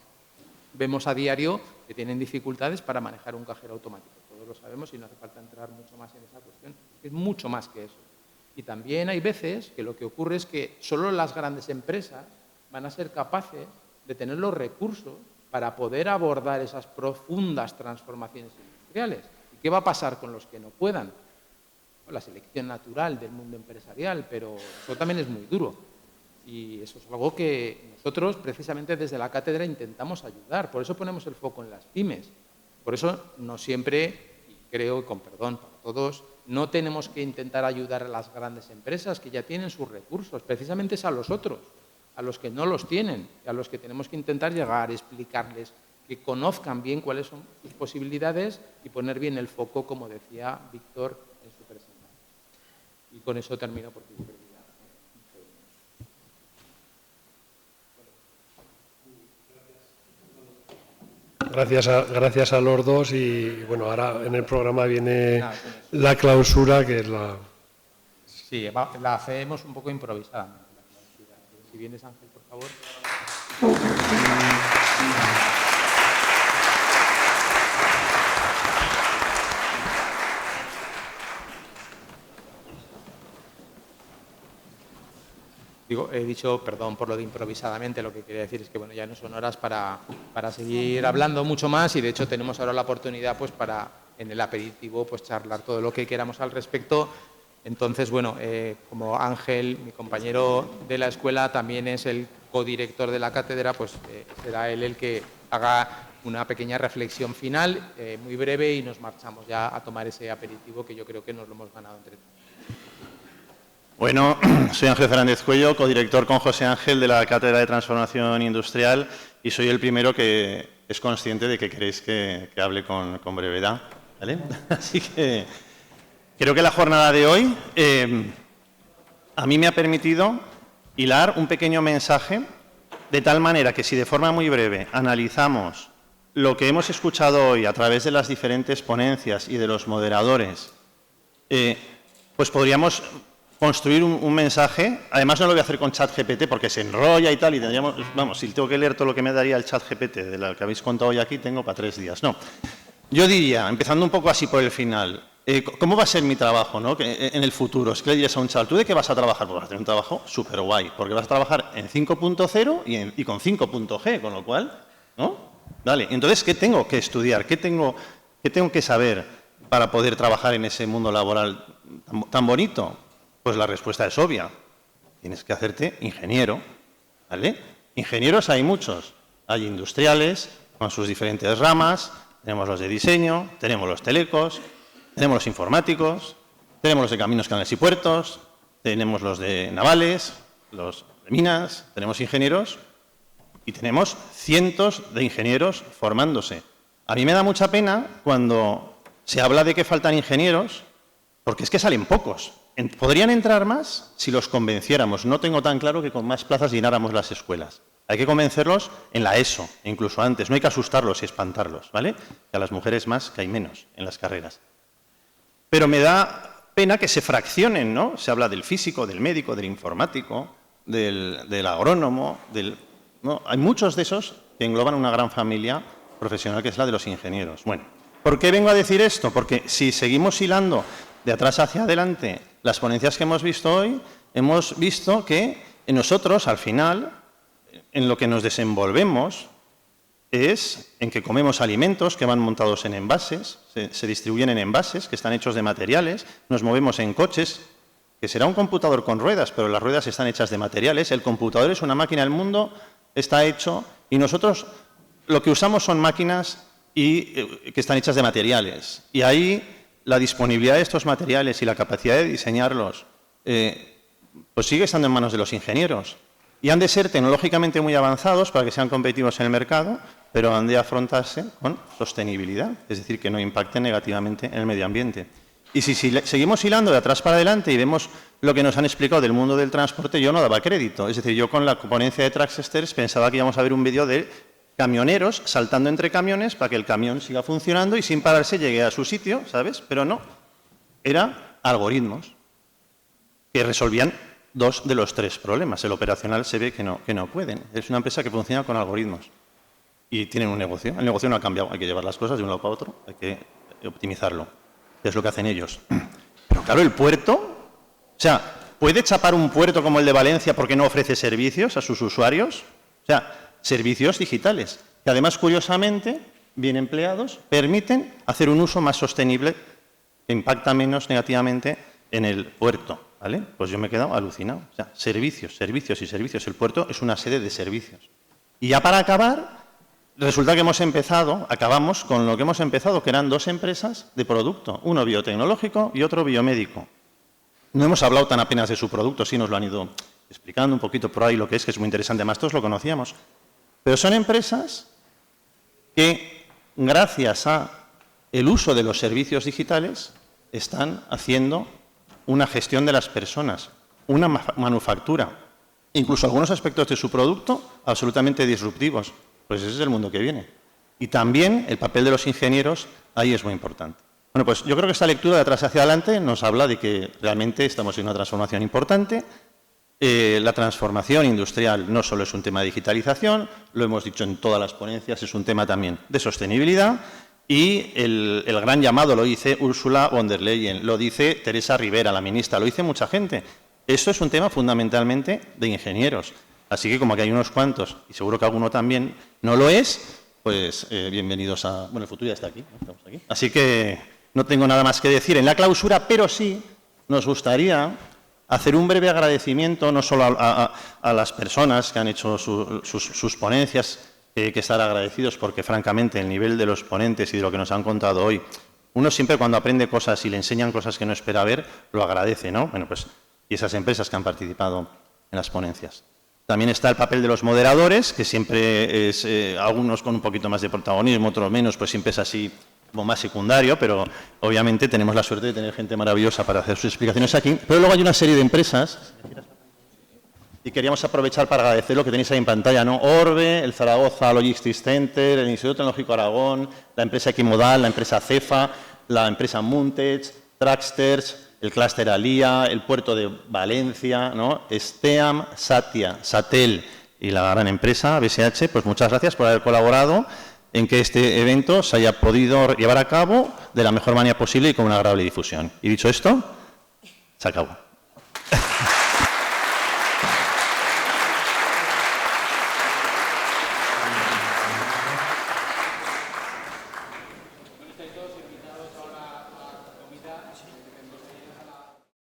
vemos a diario que tienen dificultades para manejar un cajero automático. Todos lo sabemos y no hace falta entrar mucho más en esa cuestión. Es mucho más que eso. Y también hay veces que lo que ocurre es que solo las grandes empresas van a ser capaces de tener los recursos para poder abordar esas profundas transformaciones industriales. ¿Y qué va a pasar con los que no puedan? La selección natural del mundo empresarial, pero eso también es muy duro. Y eso es algo que nosotros, precisamente desde la cátedra, intentamos ayudar. Por eso ponemos el foco en las pymes. Por eso no siempre, y creo, con perdón para todos, no tenemos que intentar ayudar a las grandes empresas que ya tienen sus recursos. Precisamente es a los otros, a los que no los tienen, a los que tenemos que intentar llegar, explicarles, que conozcan bien cuáles son sus posibilidades y poner bien el foco, como decía Víctor en su presentación. Y con eso termino porque yo creo que ya... Gracias a los dos y bueno, ahora en el programa viene la clausura que es la... Sí, la hacemos un poco improvisadamente. Si vienes, Ángel, por favor. He dicho, perdón por lo de improvisadamente, lo que quería decir es que bueno, ya no son horas para seguir hablando mucho más y de hecho tenemos ahora la oportunidad pues para en el aperitivo pues charlar todo lo que queramos al respecto. Entonces, bueno, como Ángel, mi compañero de la escuela, también es el codirector de la cátedra, pues será él el que haga una pequeña reflexión final, muy breve, y nos marchamos ya a tomar ese aperitivo que yo creo que nos lo hemos ganado entre todos. Bueno, soy Ángel Fernández Cuello, codirector con José Ángel de la Cátedra de Transformación Industrial y soy el primero que es consciente de que queréis que hable con brevedad, ¿vale? Así que creo que la jornada de hoy a mí me ha permitido hilar un pequeño mensaje de tal manera que si de forma muy breve analizamos lo que hemos escuchado hoy a través de las diferentes ponencias y de los moderadores, pues podríamos construir un mensaje. Además, no lo voy a hacer con ChatGPT porque se enrolla y tal, y tendríamos, vamos, si tengo que leer todo lo que me daría el ChatGPT de lo que habéis contado hoy aquí, tengo para 3 días. No. Yo diría, empezando un poco así por el final, ¿cómo va a ser mi trabajo, ¿no? En el futuro? Es que le dirías a un chaval, ¿tú de qué vas a trabajar? Pues vas a tener un trabajo súper guay, porque vas a trabajar en 5.0 y con 5.g, con lo cual, ¿no? Vale, entonces, ¿qué tengo que estudiar? ¿Qué tengo que saber para poder trabajar en ese mundo laboral tan bonito? Pues la respuesta es obvia. Tienes que hacerte ingeniero, ¿vale? Ingenieros hay muchos. Hay industriales, con sus diferentes ramas, tenemos los de diseño, tenemos los telecos, tenemos los informáticos, tenemos los de caminos, canales y puertos, tenemos los de navales, los de minas, tenemos ingenieros y tenemos cientos de ingenieros formándose. A mí me da mucha pena cuando se habla de que faltan ingenieros, porque es que salen pocos. Podrían entrar más si los convenciéramos. No tengo tan claro que con más plazas llenáramos las escuelas. Hay que convencerlos en la ESO, incluso antes. No hay que asustarlos y espantarlos, ¿vale? Que a las mujeres más, que hay menos en las carreras. Pero me da pena que se fraccionen, ¿no? Se habla del físico, del médico, del informático, del agrónomo, ¿no? Hay muchos de esos que engloban una gran familia profesional que es la de los ingenieros. Bueno, ¿por qué vengo a decir esto? Porque si seguimos hilando de atrás hacia adelante las ponencias que hemos visto hoy, hemos visto que nosotros, al final, en lo que nos desenvolvemos es en que comemos alimentos que van montados en envases, se distribuyen en envases que están hechos de materiales, nos movemos en coches, que será un computador con ruedas, pero las ruedas están hechas de materiales, el computador es una máquina, el mundo está hecho, y nosotros lo que usamos son máquinas que están hechas de materiales. Y ahí la disponibilidad de estos materiales y la capacidad de diseñarlos pues sigue estando en manos de los ingenieros. Y han de ser tecnológicamente muy avanzados para que sean competitivos en el mercado, pero han de afrontarse con sostenibilidad, es decir, que no impacten negativamente en el medio ambiente. Y si seguimos hilando de atrás para adelante y vemos lo que nos han explicado del mundo del transporte, yo no daba crédito. Es decir, yo con la ponencia de Traxsters pensaba que íbamos a ver un vídeo de camioneros saltando entre camiones para que el camión siga funcionando y sin pararse llegue a su sitio, ¿sabes? Pero no, eran algoritmos que resolvían 2 de los 3 problemas. El operacional se ve que no pueden. Es una empresa que funciona con algoritmos y tienen un negocio. El negocio no ha cambiado, hay que llevar las cosas de un lado para otro, hay que optimizarlo. Es lo que hacen ellos. Pero claro, el puerto, o sea, ¿puede chapar un puerto como el de Valencia porque no ofrece servicios a sus usuarios? O sea, servicios digitales, que además, curiosamente, bien empleados, permiten hacer un uso más sostenible que impacta menos negativamente en el puerto, ¿vale? Pues yo me he quedado alucinado. O sea, servicios, servicios y servicios. El puerto es una sede de servicios. Y ya para acabar, resulta que acabamos con lo que hemos empezado, que eran 2 empresas de producto, uno biotecnológico y otro biomédico. No hemos hablado tan apenas de su producto, sí nos lo han ido explicando un poquito por ahí lo que es muy interesante, además todos lo conocíamos. Pero son empresas que, gracias a el uso de los servicios digitales, están haciendo una gestión de las personas, una manufactura, incluso algunos aspectos de su producto absolutamente disruptivos. Pues ese es el mundo que viene. Y también el papel de los ingenieros ahí es muy importante. Bueno, pues yo creo que esta lectura de atrás hacia adelante nos habla de que realmente estamos en una transformación importante. La transformación industrial no solo es un tema de digitalización, lo hemos dicho en todas las ponencias, es un tema también de sostenibilidad. Y el gran llamado lo dice Ursula von der Leyen, lo dice Teresa Rivera, la ministra, lo dice mucha gente. Esto es un tema fundamentalmente de ingenieros. Así que como aquí hay unos cuantos, y seguro que alguno también no lo es, pues bienvenidos a... Bueno, el futuro ya está aquí, ¿no? Estamos aquí. Así que no tengo nada más que decir en la clausura, pero sí nos gustaría hacer un breve agradecimiento no solo a las personas que han hecho sus ponencias, que estar agradecidos porque, francamente, el nivel de los ponentes y de lo que nos han contado hoy, uno siempre cuando aprende cosas y le enseñan cosas que no espera ver, lo agradece, ¿no? Bueno, pues, y esas empresas que han participado en las ponencias. También está el papel de los moderadores, que siempre es, algunos con un poquito más de protagonismo, otros menos, pues siempre es así como más secundario, pero obviamente tenemos la suerte de tener gente maravillosa para hacer sus explicaciones aquí. Pero luego hay una serie de empresas, y queríamos aprovechar para agradecer lo que tenéis ahí en pantalla, ¿no? Orbe, el Zaragoza Logistics Center, el Instituto Tecnológico Aragón, la empresa Equimodal, la empresa Cefa, la empresa Muntech, Traxsters, el clúster Alía, el puerto de Valencia, ¿no? STEAM, Satia, Satel y la gran empresa BSH, pues muchas gracias por haber colaborado en que este evento se haya podido llevar a cabo de la mejor manera posible y con una agradable difusión. Y dicho esto, se acabó.